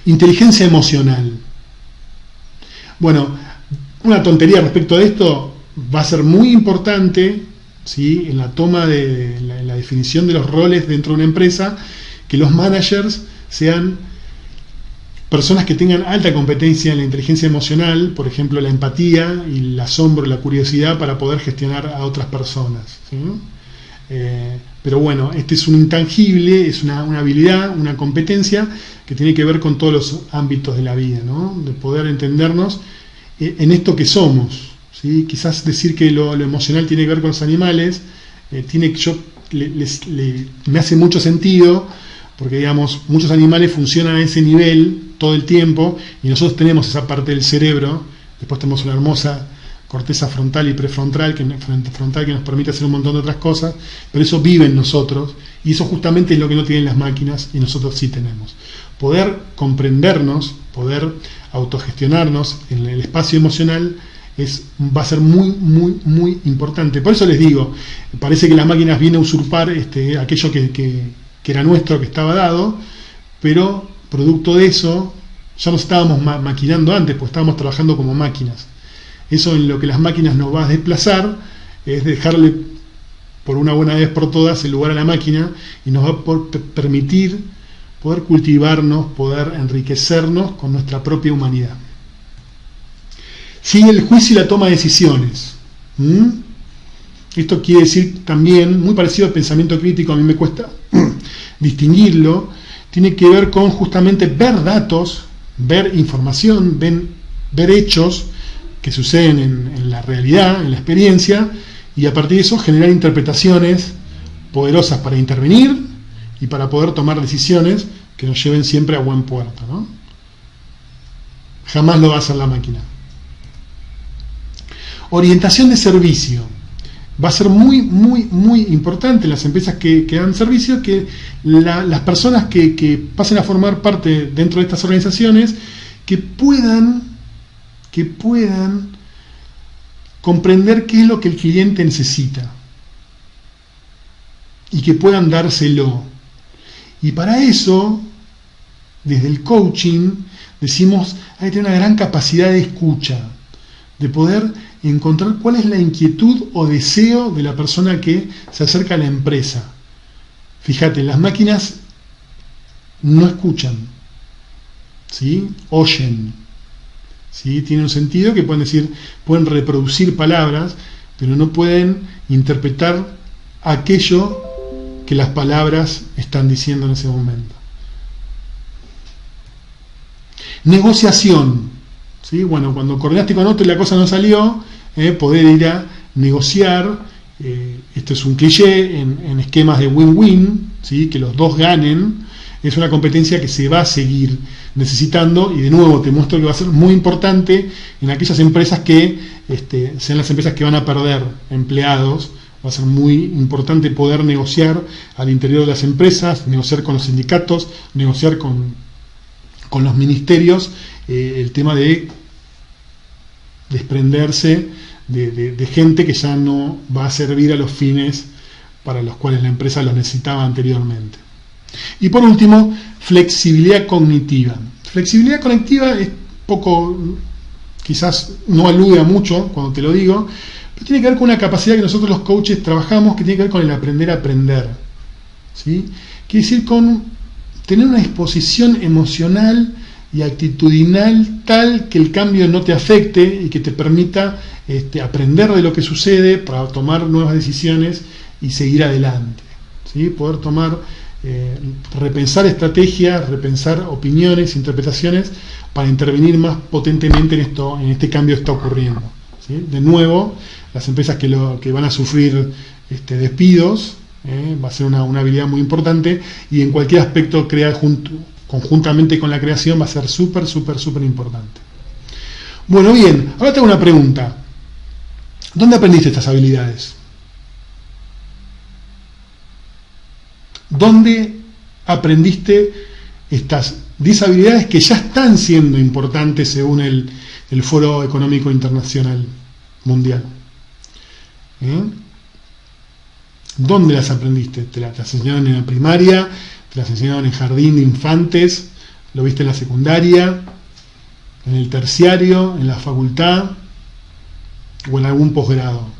Inteligencia emocional. Bueno, una tontería respecto de esto va a ser muy importante, ¿sí? En la toma de la definición de los roles dentro de una empresa, que los managers sean personas que tengan alta competencia en la inteligencia emocional, por ejemplo la empatía y el asombro, la curiosidad para poder gestionar a otras personas, ¿sí? Pero bueno, este es un intangible, es una habilidad, una competencia que tiene que ver con todos los ámbitos de la vida, ¿no? De poder entendernos en esto que somos, ¿sí? Quizás decir que lo emocional tiene que ver con los animales, me hace mucho sentido, porque digamos, muchos animales funcionan a ese nivel todo el tiempo, y nosotros tenemos esa parte del cerebro, después tenemos una hermosa corteza frontal y prefrontal que nos permite hacer un montón de otras cosas, pero eso vive en nosotros, y eso justamente es lo que no tienen las máquinas y nosotros sí tenemos. Poder comprendernos, poder autogestionarnos en el espacio emocional va a ser muy importante. Por eso les digo, parece que las máquinas vienen a usurpar aquello que era nuestro, que estaba dado, pero producto de eso ya nos estábamos maquinando antes, pues estábamos trabajando como máquinas. Eso en lo que las máquinas nos va a desplazar es dejarle por una buena vez por todas el lugar a la máquina, y nos va a permitir poder cultivarnos, poder enriquecernos con nuestra propia humanidad. Sigue el juicio y la toma de decisiones. Esto quiere decir también, muy parecido al pensamiento crítico, a mí me cuesta distinguirlo, tiene que ver con justamente ver datos, ver información, ver hechos que suceden en la realidad, en la experiencia, y a partir de eso generar interpretaciones poderosas para intervenir y para poder tomar decisiones que nos lleven siempre a buen puerto, ¿no? Jamás lo va a hacer la máquina. Orientación de servicio. Va a ser muy importante en las empresas que dan servicio que las personas que pasen a formar parte dentro de estas organizaciones que puedan comprender qué es lo que el cliente necesita y que puedan dárselo. Y para eso, desde el coaching, decimos, hay que tener una gran capacidad de escucha. de poder encontrar cuál es la inquietud o deseo de la persona que se acerca a la empresa. Fíjate, las máquinas no escuchan, ¿sí? Oyen, ¿sí? Tiene un sentido que pueden reproducir palabras, pero no pueden interpretar aquello que las palabras están diciendo en ese momento. Negociación, ¿sí? Bueno, cuando coordinaste con otro y la cosa no salió, poder ir a negociar. Esto es un cliché en esquemas de win-win, ¿sí? Que los dos ganen. Es una competencia que se va a seguir necesitando, y de nuevo te muestro que va a ser muy importante en aquellas empresas que sean las empresas que van a perder empleados. Va a ser muy importante poder negociar al interior de las empresas, negociar con los sindicatos, negociar con los ministerios, el tema de desprenderse de gente que ya no va a servir a los fines para los cuales la empresa los necesitaba anteriormente. Y por último, flexibilidad cognitiva. Flexibilidad cognitiva es poco, quizás no alude a mucho cuando te lo digo, pero tiene que ver con una capacidad que nosotros los coaches trabajamos, que tiene que ver con el aprender a aprender, ¿sí? Quiere decir con tener una disposición emocional y actitudinal tal que el cambio no te afecte y que te permita aprender de lo que sucede para tomar nuevas decisiones y seguir adelante, ¿sí? Poder repensar estrategias, repensar opiniones, interpretaciones para intervenir más potentemente en este cambio que está ocurriendo, ¿sí? De nuevo, las empresas que van a sufrir despidos, va a ser una habilidad muy importante, y en cualquier aspecto conjuntamente con la creación va a ser súper importante. Bueno, bien, ahora tengo una pregunta. ¿Dónde aprendiste estas habilidades? ¿Dónde aprendiste estas 10 habilidades que ya están siendo importantes según el Foro Económico Internacional Mundial? ¿Dónde las aprendiste? ¿Te las enseñaron en la primaria? ¿Te las enseñaron en jardín de infantes? ¿Lo viste en la secundaria? ¿En el terciario? ¿En la facultad? ¿O en algún posgrado?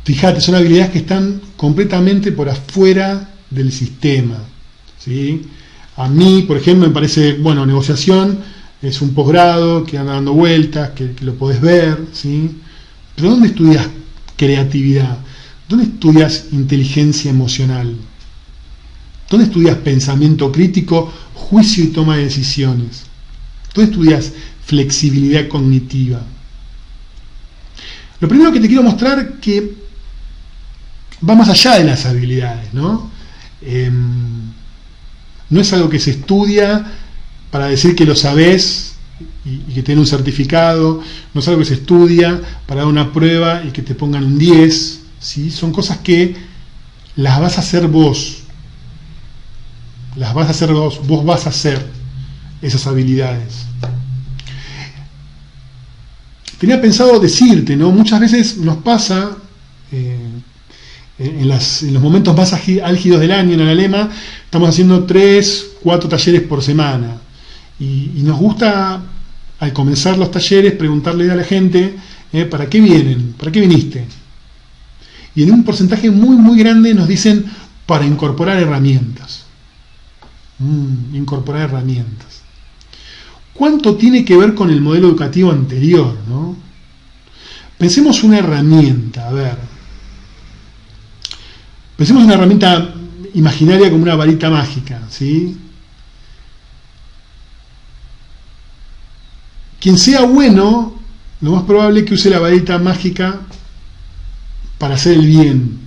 Fíjate, son habilidades que están completamente por afuera del sistema, ¿sí? A mí, por ejemplo, me parece, bueno, negociación es un posgrado que anda dando vueltas, que lo podés ver, ¿sí? Pero ¿dónde estudias creatividad? ¿Dónde estudias inteligencia emocional? ¿Dónde estudias pensamiento crítico, juicio y toma de decisiones? ¿Dónde estudias flexibilidad cognitiva? Lo primero que te quiero mostrar que va más allá de las habilidades, ¿no? No es algo que se estudia para decir que lo sabés y que tenés un certificado, no es algo que se estudia para dar una prueba y que te pongan un 10, ¿sí? Son cosas que las vas a hacer vos, vos vas a hacer esas habilidades. Tenía pensado decirte, ¿no? Muchas veces nos pasa en los momentos más álgidos del año en Analema, estamos haciendo 3-4 talleres por semana, y nos gusta al comenzar los talleres preguntarle a la gente ¿para qué vienen? ¿Para qué viniste? Y en un porcentaje muy grande nos dicen para incorporar herramientas. Incorporar herramientas. ¿Cuánto tiene que ver con el modelo educativo anterior, ¿no? Pensemos una herramienta, a ver. Pensemos una herramienta imaginaria como una varita mágica, ¿sí? Quien sea bueno, lo más probable es que use la varita mágica para hacer el bien.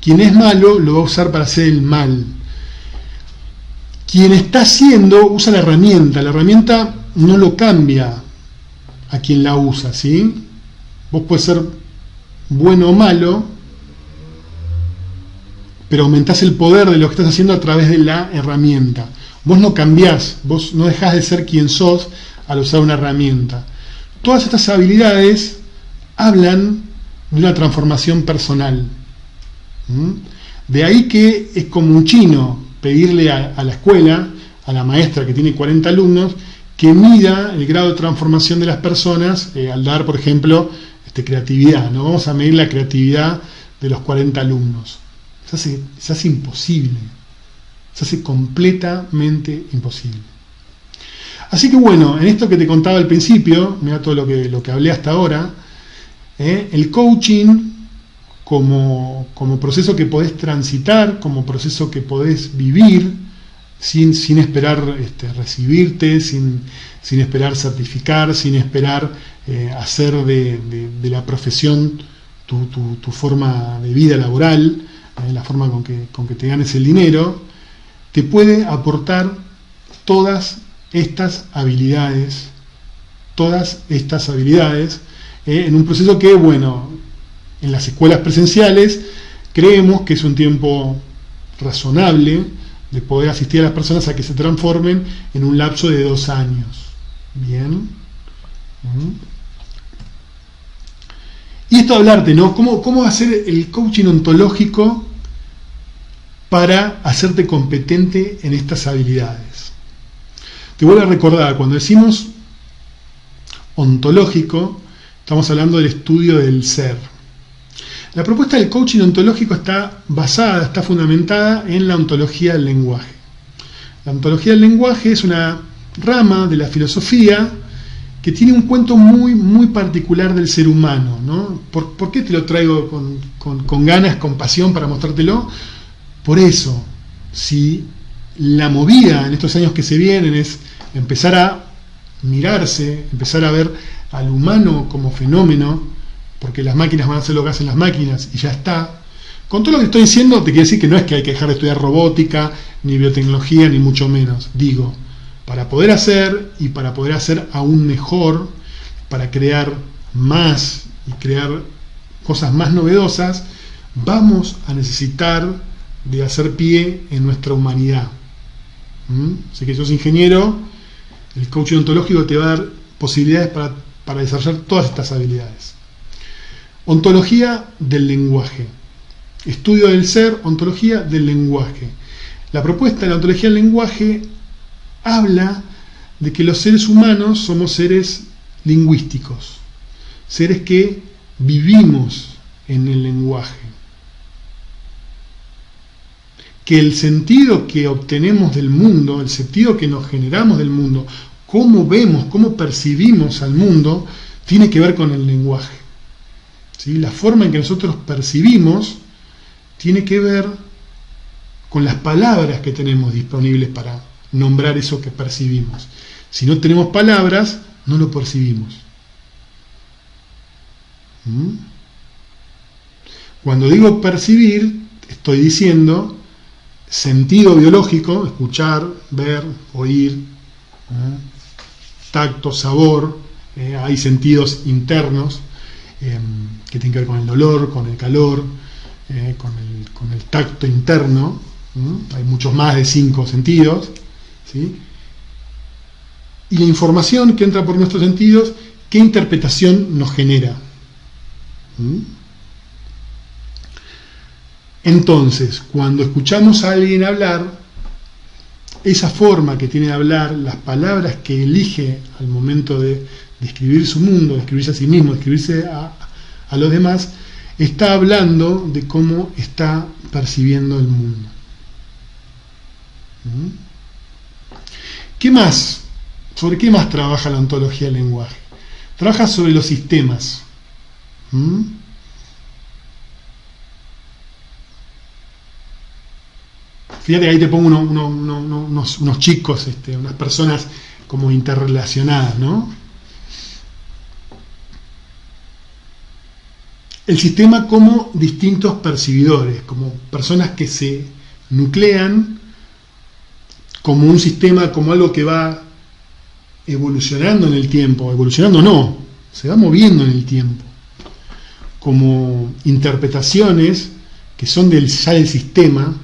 Quien es malo, lo va a usar para hacer el mal. Quien está haciendo, usa la herramienta no lo cambia a quien la usa, ¿sí? Vos podés ser bueno o malo, pero aumentás el poder de lo que estás haciendo a través de la herramienta. Vos no cambiás, vos no dejás de ser quien sos al usar una herramienta. Todas estas habilidades hablan de una transformación personal. De ahí que es como un chino pedirle a la escuela, a la maestra que tiene 40 alumnos, que mida el grado de transformación de las personas al dar, por ejemplo, creatividad, ¿no? Vamos a medir la creatividad de los 40 alumnos. Se hace imposible, se hace completamente imposible. Así que bueno, en esto que te contaba al principio, mira todo lo que hablé hasta ahora, el coaching como proceso que podés transitar, como proceso que podés vivir sin esperar recibirte, sin esperar certificar, sin esperar hacer de la profesión tu forma de vida laboral, la forma con que te ganes el dinero, te puede aportar todas estas habilidades en un proceso que, bueno, en las escuelas presenciales creemos que es un tiempo razonable de poder asistir a las personas a que se transformen en un lapso de 2 años. Bien. Y esto hablarte, ¿no? ¿Cómo hacer el coaching ontológico para hacerte competente en estas habilidades? Te vuelvo a recordar, cuando decimos ontológico, estamos hablando del estudio del ser. La propuesta del coaching ontológico está fundamentada en la ontología del lenguaje. La ontología del lenguaje es una rama de la filosofía que tiene un cuento muy, muy particular del ser humano, ¿no? ¿Por qué te lo traigo con ganas, con pasión para mostrártelo? Por eso, si la movida en estos años que se vienen es empezar a mirarse, empezar a ver al humano como fenómeno, porque las máquinas van a hacer lo que hacen las máquinas y ya está. Con todo lo que estoy diciendo, te quiero decir que no es que hay que dejar de estudiar robótica, ni biotecnología, ni mucho menos. Digo, para poder hacer y para poder hacer aún mejor, para crear más y crear cosas más novedosas, vamos a necesitar de hacer pie en nuestra humanidad. Así que sos ingeniero, el coaching ontológico te va a dar posibilidades para desarrollar todas estas habilidades. Ontología del lenguaje. Estudio del ser, ontología del lenguaje. La propuesta de la ontología del lenguaje habla de que los seres humanos somos seres lingüísticos, seres que vivimos en el lenguaje. Que el sentido que obtenemos del mundo, el sentido que nos generamos del mundo, cómo vemos, cómo percibimos al mundo, tiene que ver con el lenguaje. ¿Sí? La forma en que nosotros percibimos tiene que ver con las palabras que tenemos disponibles para nombrar eso que percibimos. Si no tenemos palabras, no lo percibimos. Cuando digo percibir, estoy diciendo sentido biológico, escuchar, ver, oír, tacto, sabor, hay sentidos internos que tienen que ver con el dolor, con el calor, con el tacto interno. Hay muchos más de 5 sentidos, ¿sí? Y la información que entra por nuestros sentidos, ¿qué interpretación nos genera? Entonces, cuando escuchamos a alguien hablar, esa forma que tiene de hablar, las palabras que elige al momento de describir su mundo, describirse a sí mismo, describirse a los demás, está hablando de cómo está percibiendo el mundo. ¿Qué más? ¿Sobre qué más trabaja la ontología del lenguaje? Trabaja sobre los sistemas. Fíjate que ahí te pongo unos chicos, unas personas como interrelacionadas, ¿no? El sistema como distintos percibidores, como personas que se nuclean como un sistema, como algo que va evolucionando en el tiempo. Evolucionando no, se va moviendo en el tiempo. Como interpretaciones que son ya del sistema,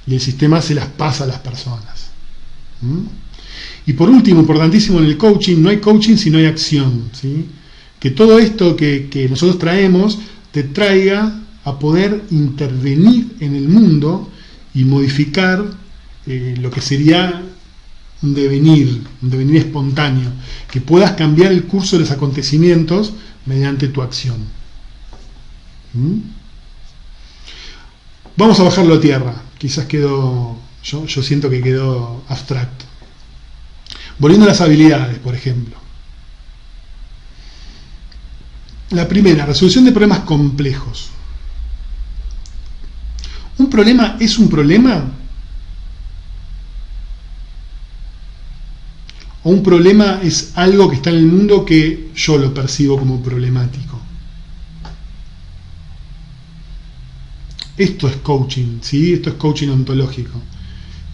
y el sistema se las pasa a las personas. Y por último, importantísimo en el coaching, no hay coaching si no hay acción, ¿sí? Que todo esto que nosotros traemos te traiga a poder intervenir en el mundo y modificar lo que sería un devenir espontáneo, que puedas cambiar el curso de los acontecimientos mediante tu acción. Vamos a bajarlo a tierra. Quizás quedó, yo siento que quedó abstracto. Volviendo a las habilidades, por ejemplo. La primera, resolución de problemas complejos. ¿Un problema es un problema? ¿O un problema es algo que está en el mundo que yo lo percibo como problemático? Esto es coaching, ¿sí? Esto es coaching ontológico.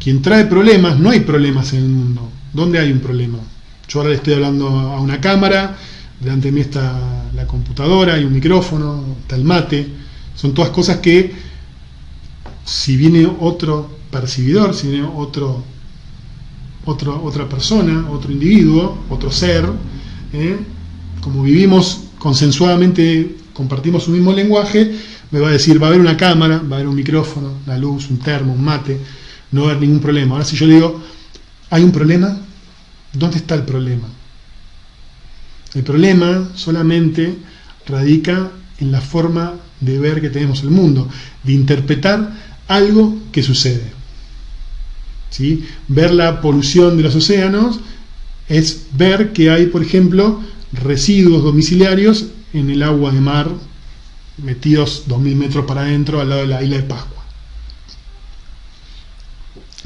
Quien trae problemas, no hay problemas en el mundo. ¿Dónde hay un problema? Yo ahora le estoy hablando a una cámara, delante de mí está la computadora, hay un micrófono, está el mate. Son todas cosas que, si viene otro percibidor, si viene otra persona, otro individuo, otro ser, como vivimos consensuadamente, compartimos un mismo lenguaje, me va a decir, va a haber una cámara, va a haber un micrófono, la luz, un termo, un mate, no va a haber ningún problema. Ahora si yo le digo, ¿hay un problema? ¿Dónde está el problema? El problema solamente radica en la forma de ver que tenemos el mundo, de interpretar algo que sucede. ¿Sí? Ver la polución de los océanos es ver que hay, por ejemplo, residuos domiciliarios en el agua de mar metidos 2000 metros para adentro al lado de la isla de Pascua.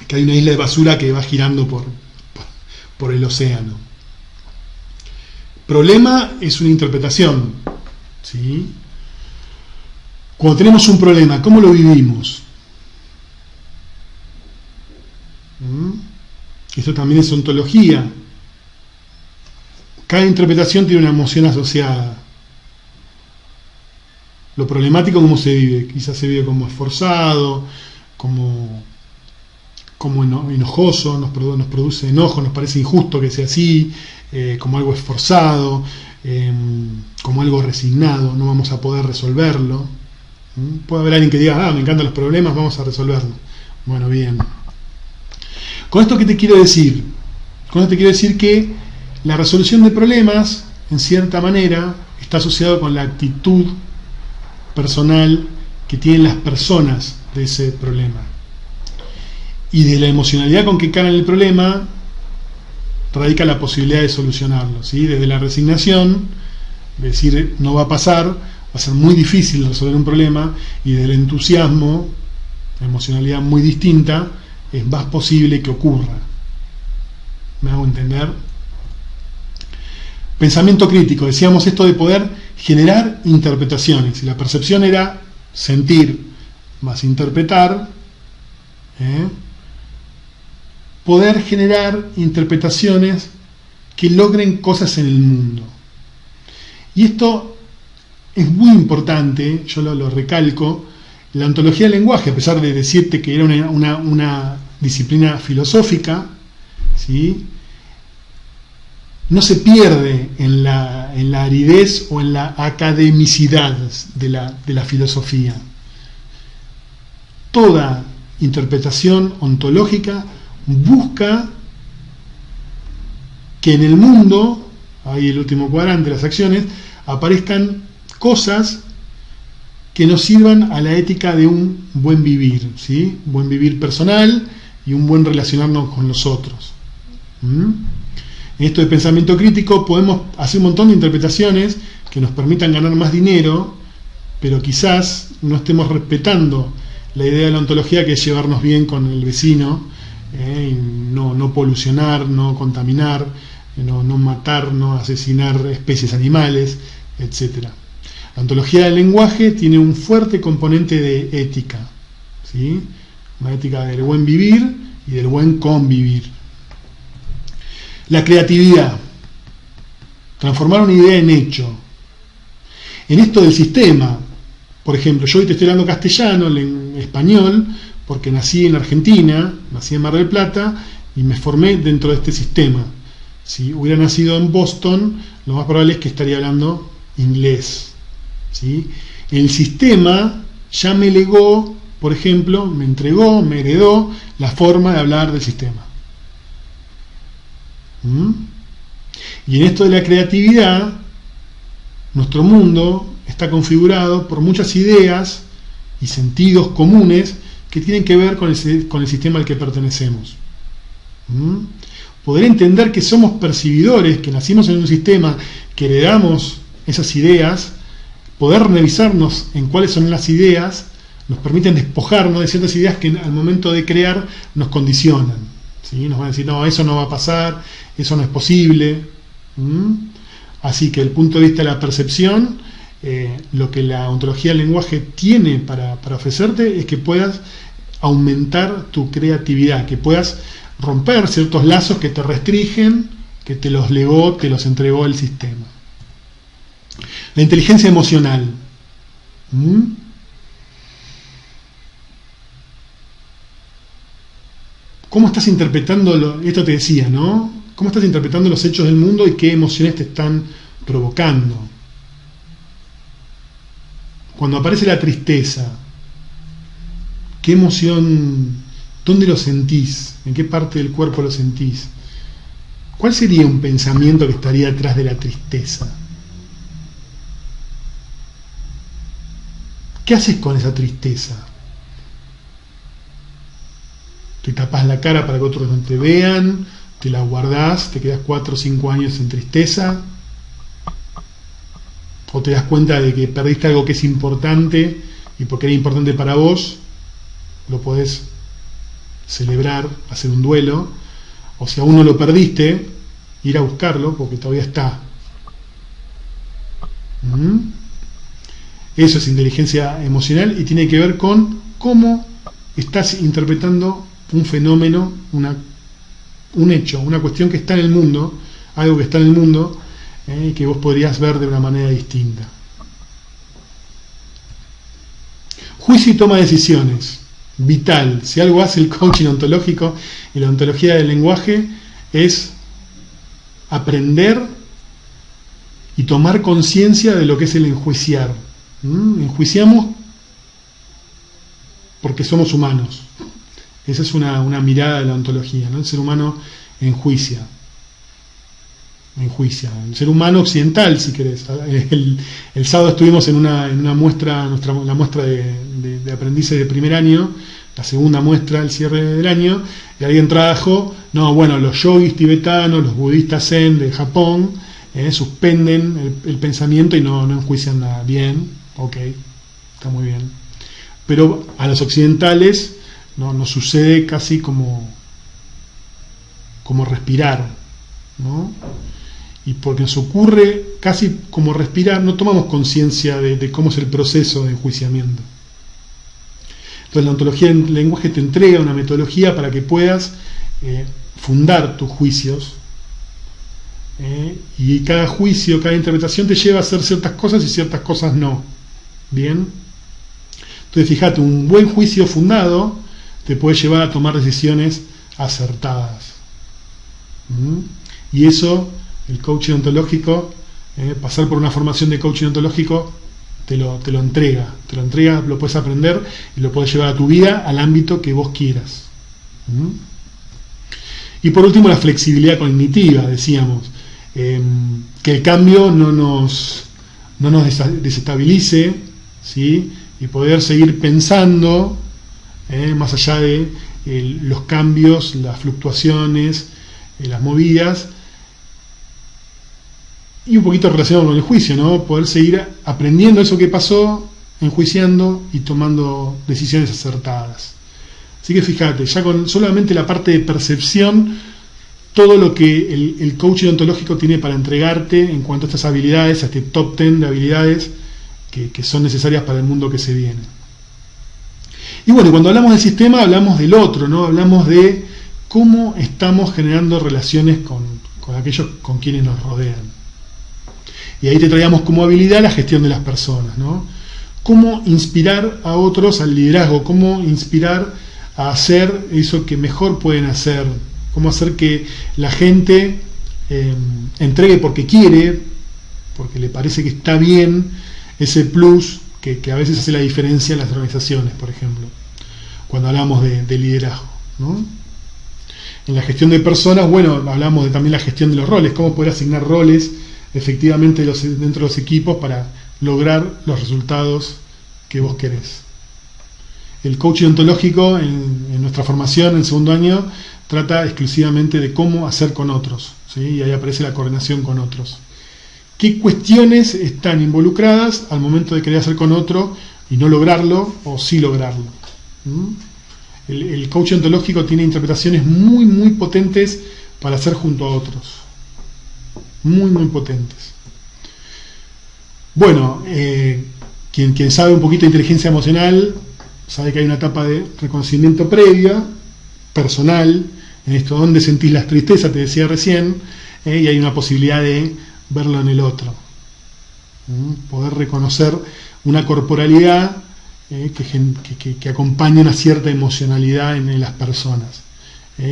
Que hay una isla de basura que va girando por el océano. Problema es una interpretación. ¿Sí? Cuando tenemos un problema, ¿cómo lo vivimos? Esto también es ontología. Cada interpretación tiene una emoción asociada. Lo problemático, ¿cómo se vive? Quizás se vive como esforzado, como enojoso, nos produce enojo, nos parece injusto que sea así, como algo esforzado, como algo resignado, no vamos a poder resolverlo. Puede haber alguien que diga, me encantan los problemas, vamos a resolverlo. Bueno, bien. ¿Con esto qué te quiero decir? Con esto te quiero decir que la resolución de problemas, en cierta manera, está asociado con la actitud personal que tienen las personas de ese problema. Y de la emocionalidad con que encaran el problema radica la posibilidad de solucionarlo, ¿sí? Desde la resignación, de decir no va a pasar, va a ser muy difícil resolver un problema, y del entusiasmo, la emocionalidad muy distinta, es más posible que ocurra. ¿Me hago entender? Pensamiento crítico, decíamos esto de poder generar interpretaciones, y la percepción era sentir más interpretar, poder generar interpretaciones que logren cosas en el mundo. Y esto es muy importante, yo lo recalco. La ontología del lenguaje, a pesar de decirte que era una disciplina filosófica, ¿sí?, no se pierde en la aridez o en la academicidad de la filosofía. Toda interpretación ontológica busca que en el mundo, ahí el último cuadrante, las acciones, aparezcan cosas que nos sirvan a la ética de un buen vivir, ¿sí? Buen vivir personal y un buen relacionarnos con los otros. En esto de pensamiento crítico podemos hacer un montón de interpretaciones que nos permitan ganar más dinero, pero quizás no estemos respetando la idea de la ontología, que es llevarnos bien con el vecino, y no polucionar, no contaminar, no matar, no asesinar especies animales, etc. La ontología del lenguaje tiene un fuerte componente de ética, ¿sí? Una ética del buen vivir y del buen convivir. La creatividad, transformar una idea en hecho. En esto del sistema, por ejemplo, yo hoy te estoy hablando castellano, en español, porque nací en Argentina, nací en Mar del Plata y me formé dentro de este sistema. Si hubiera nacido en Boston, lo más probable es que estaría hablando inglés, ¿sí? El sistema ya me legó, por ejemplo, me entregó, me heredó la forma de hablar del sistema. ¿Mm? Y en esto de la creatividad, nuestro mundo está configurado por muchas ideas y sentidos comunes que tienen que ver con el sistema al que pertenecemos. ¿Mm? Poder entender que somos percibidores, que nacimos en un sistema, que heredamos esas ideas, poder revisarnos en cuáles son las ideas, nos permiten despojarnos de ciertas ideas que al momento de crear nos condicionan. ¿Sí? Nos van a decir, no, eso no va a pasar, eso no es posible. ¿Mm? Así que desde el punto de vista de la percepción, lo que la ontología del lenguaje tiene para ofrecerte es que puedas aumentar tu creatividad, que puedas romper ciertos lazos que te restringen, que te los legó, te los entregó el sistema. La inteligencia emocional. ¿Mm? ¿Cómo estás interpretando esto te decía, ¿no? ¿Cómo estás interpretando los hechos del mundo y qué emociones te están provocando? Cuando aparece la tristeza, ¿qué emoción, dónde lo sentís? ¿En qué parte del cuerpo lo sentís? ¿Cuál sería un pensamiento que estaría detrás de la tristeza? ¿Qué haces con esa tristeza? ¿Te tapás la cara para que otros no te vean? ¿Te la guardás? ¿Te quedás 4 o 5 años en tristeza? ¿O te das cuenta de que perdiste algo que es importante y porque era importante para vos lo podés celebrar, hacer un duelo? O si aún no lo perdiste, ir a buscarlo porque todavía está. Eso es inteligencia emocional y tiene que ver con cómo estás interpretando un fenómeno, un hecho, una cuestión que está en el mundo, algo que está en el mundo, que vos podrías ver de una manera distinta. Juicio y toma de decisiones, vital. Si algo hace el coaching ontológico y la ontología del lenguaje es aprender y tomar conciencia de lo que es el enjuiciar. Enjuiciamos porque somos humanos. Esa es una mirada de la ontología, ¿no? El ser humano enjuicia. El ser humano occidental, si querés. El sábado estuvimos en una muestra, la muestra de aprendices de primer año, la segunda muestra, el cierre del año, y alguien trajo, no, bueno, los yogis tibetanos, los budistas zen de Japón, suspenden el pensamiento y no enjuician nada. Bien, ok, está muy bien. Pero a los occidentales nos sucede casi como respirar, ¿no? Y porque nos ocurre casi como respirar, no tomamos conciencia de cómo es el proceso de enjuiciamiento. Entonces la ontología del lenguaje te entrega una metodología para que puedas fundar tus juicios, y cada juicio, cada interpretación te lleva a hacer ciertas cosas y ciertas cosas no. Bien. Entonces fíjate, un buen juicio fundado te puede llevar a tomar decisiones acertadas. Y eso, el coaching ontológico, pasar por una formación de coaching ontológico te lo entrega, lo puedes aprender y lo puedes llevar a tu vida, al ámbito que vos quieras. Y por último, la flexibilidad cognitiva, decíamos, que el cambio no nos desestabilice, ¿sí? Y poder seguir pensando más allá de los cambios, las fluctuaciones, las movidas, y un poquito relacionado con el juicio, ¿no? Poder seguir aprendiendo eso que pasó, enjuiciando y tomando decisiones acertadas. Así que fíjate, ya con solamente la parte de percepción, todo lo que el coaching ontológico tiene para entregarte en cuanto a estas habilidades, a este top 10 de habilidades que son necesarias para el mundo que se viene. Y bueno, cuando hablamos del sistema, hablamos del otro, ¿no? Hablamos de cómo estamos generando relaciones con aquellos con quienes nos rodean. Y ahí te traíamos como habilidad la gestión de las personas, ¿no? Cómo inspirar a otros al liderazgo, cómo inspirar a hacer eso que mejor pueden hacer, cómo hacer que la gente entregue porque quiere, porque le parece que está bien, ese plus que a veces hace la diferencia en las organizaciones, por ejemplo, cuando hablamos de liderazgo, ¿no? En la gestión de personas, bueno, hablamos de también la gestión de los roles, cómo poder asignar roles efectivamente dentro de los equipos para lograr los resultados que vos querés. El coaching ontológico en nuestra formación en segundo año trata exclusivamente de cómo hacer con otros, ¿sí? Y ahí aparece la coordinación con otros. ¿Qué cuestiones están involucradas al momento de querer hacer con otro y no lograrlo o sí lograrlo? El coaching ontológico tiene interpretaciones muy, muy potentes para hacer junto a otros. Muy, muy potentes. Bueno, quien sabe un poquito de inteligencia emocional sabe que hay una etapa de reconocimiento previa, personal, en esto donde sentís las tristezas, te decía recién, y hay una posibilidad de verlo en el otro. Poder reconocer una corporalidad que acompaña una cierta emocionalidad en las personas,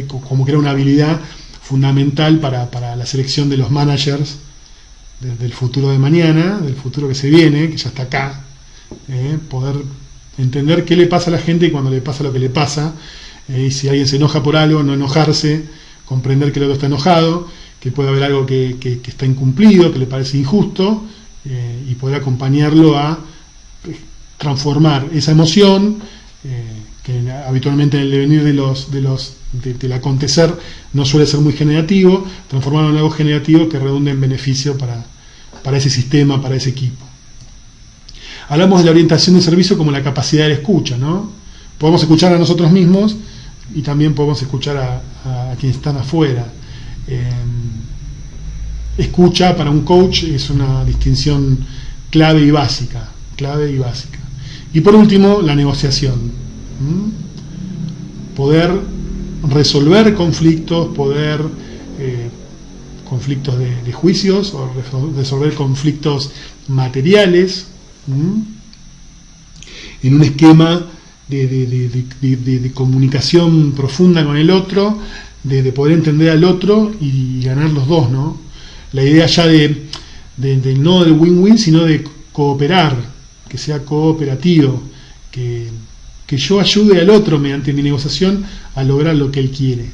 como que era una habilidad fundamental para la selección de los managers del futuro de mañana, del futuro que se viene, que ya está acá, poder entender qué le pasa a la gente y cuando le pasa lo que le pasa, y si alguien se enoja por algo, no enojarse, comprender que el otro está enojado, que puede haber algo que está incumplido, que le parece injusto, y poder acompañarlo a transformar esa emoción, que habitualmente en el devenir del acontecer no suele ser muy generativo, transformarlo en algo generativo que redunde en beneficio para ese sistema, para ese equipo. Hablamos de la orientación de servicio como la capacidad de la escucha, ¿no? Podemos escuchar a nosotros mismos y también podemos escuchar a quienes están afuera. Escucha para un coach es una distinción clave y básica. Y por último, la negociación. Poder resolver conflictos, conflictos de juicios o resolver conflictos materiales, en un esquema de comunicación profunda con el otro, de poder entender al otro y ganar los dos, ¿no? La idea ya no del win-win, sino de cooperar, que sea cooperativo, que yo ayude al otro mediante mi negociación a lograr lo que él quiere.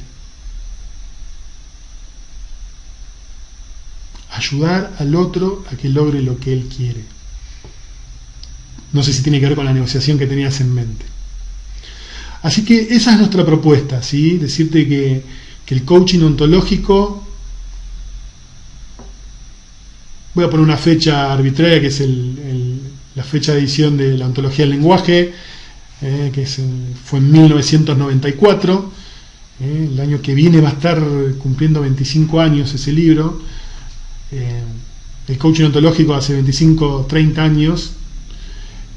Ayudar al otro a que logre lo que él quiere. No sé si tiene que ver con la negociación que tenías en mente. Así que esa es nuestra propuesta, ¿sí? Decirte que el coaching ontológico, voy a poner una fecha arbitraria que es la fecha de edición de la ontología del lenguaje, fue en 1994, el año que viene va a estar cumpliendo 25 años ese libro. El coaching ontológico hace 25, 30 años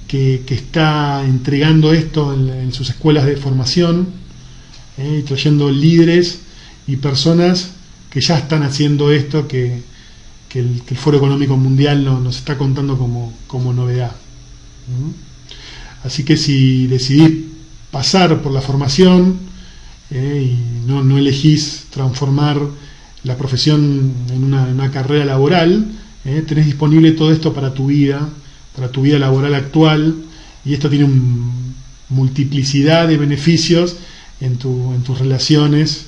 que está entregando esto en sus escuelas de formación, trayendo líderes y personas que ya están haciendo esto que el Foro Económico Mundial nos está contando como novedad. Así que si decidís pasar por la formación y no elegís transformar la profesión en una carrera laboral, tenés disponible todo esto para tu vida laboral actual, y esto tiene multiplicidad de beneficios en tus relaciones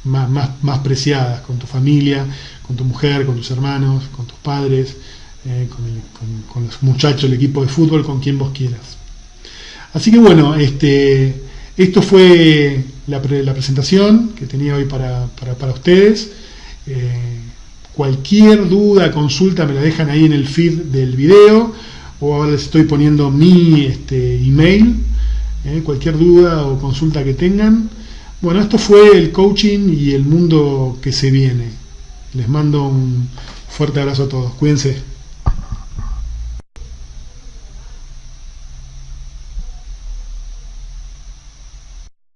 más preciadas, con tu familia, con tu mujer, con tus hermanos, con tus padres, con los muchachos, el equipo de fútbol, con quien vos quieras. Así que bueno, esto fue la presentación que tenía hoy para ustedes. Cualquier duda, consulta, me la dejan ahí en el feed del video, o ahora les estoy poniendo mi email, cualquier duda o consulta que tengan. Bueno, esto fue el coaching y el mundo que se viene. Les mando un fuerte abrazo a todos, cuídense.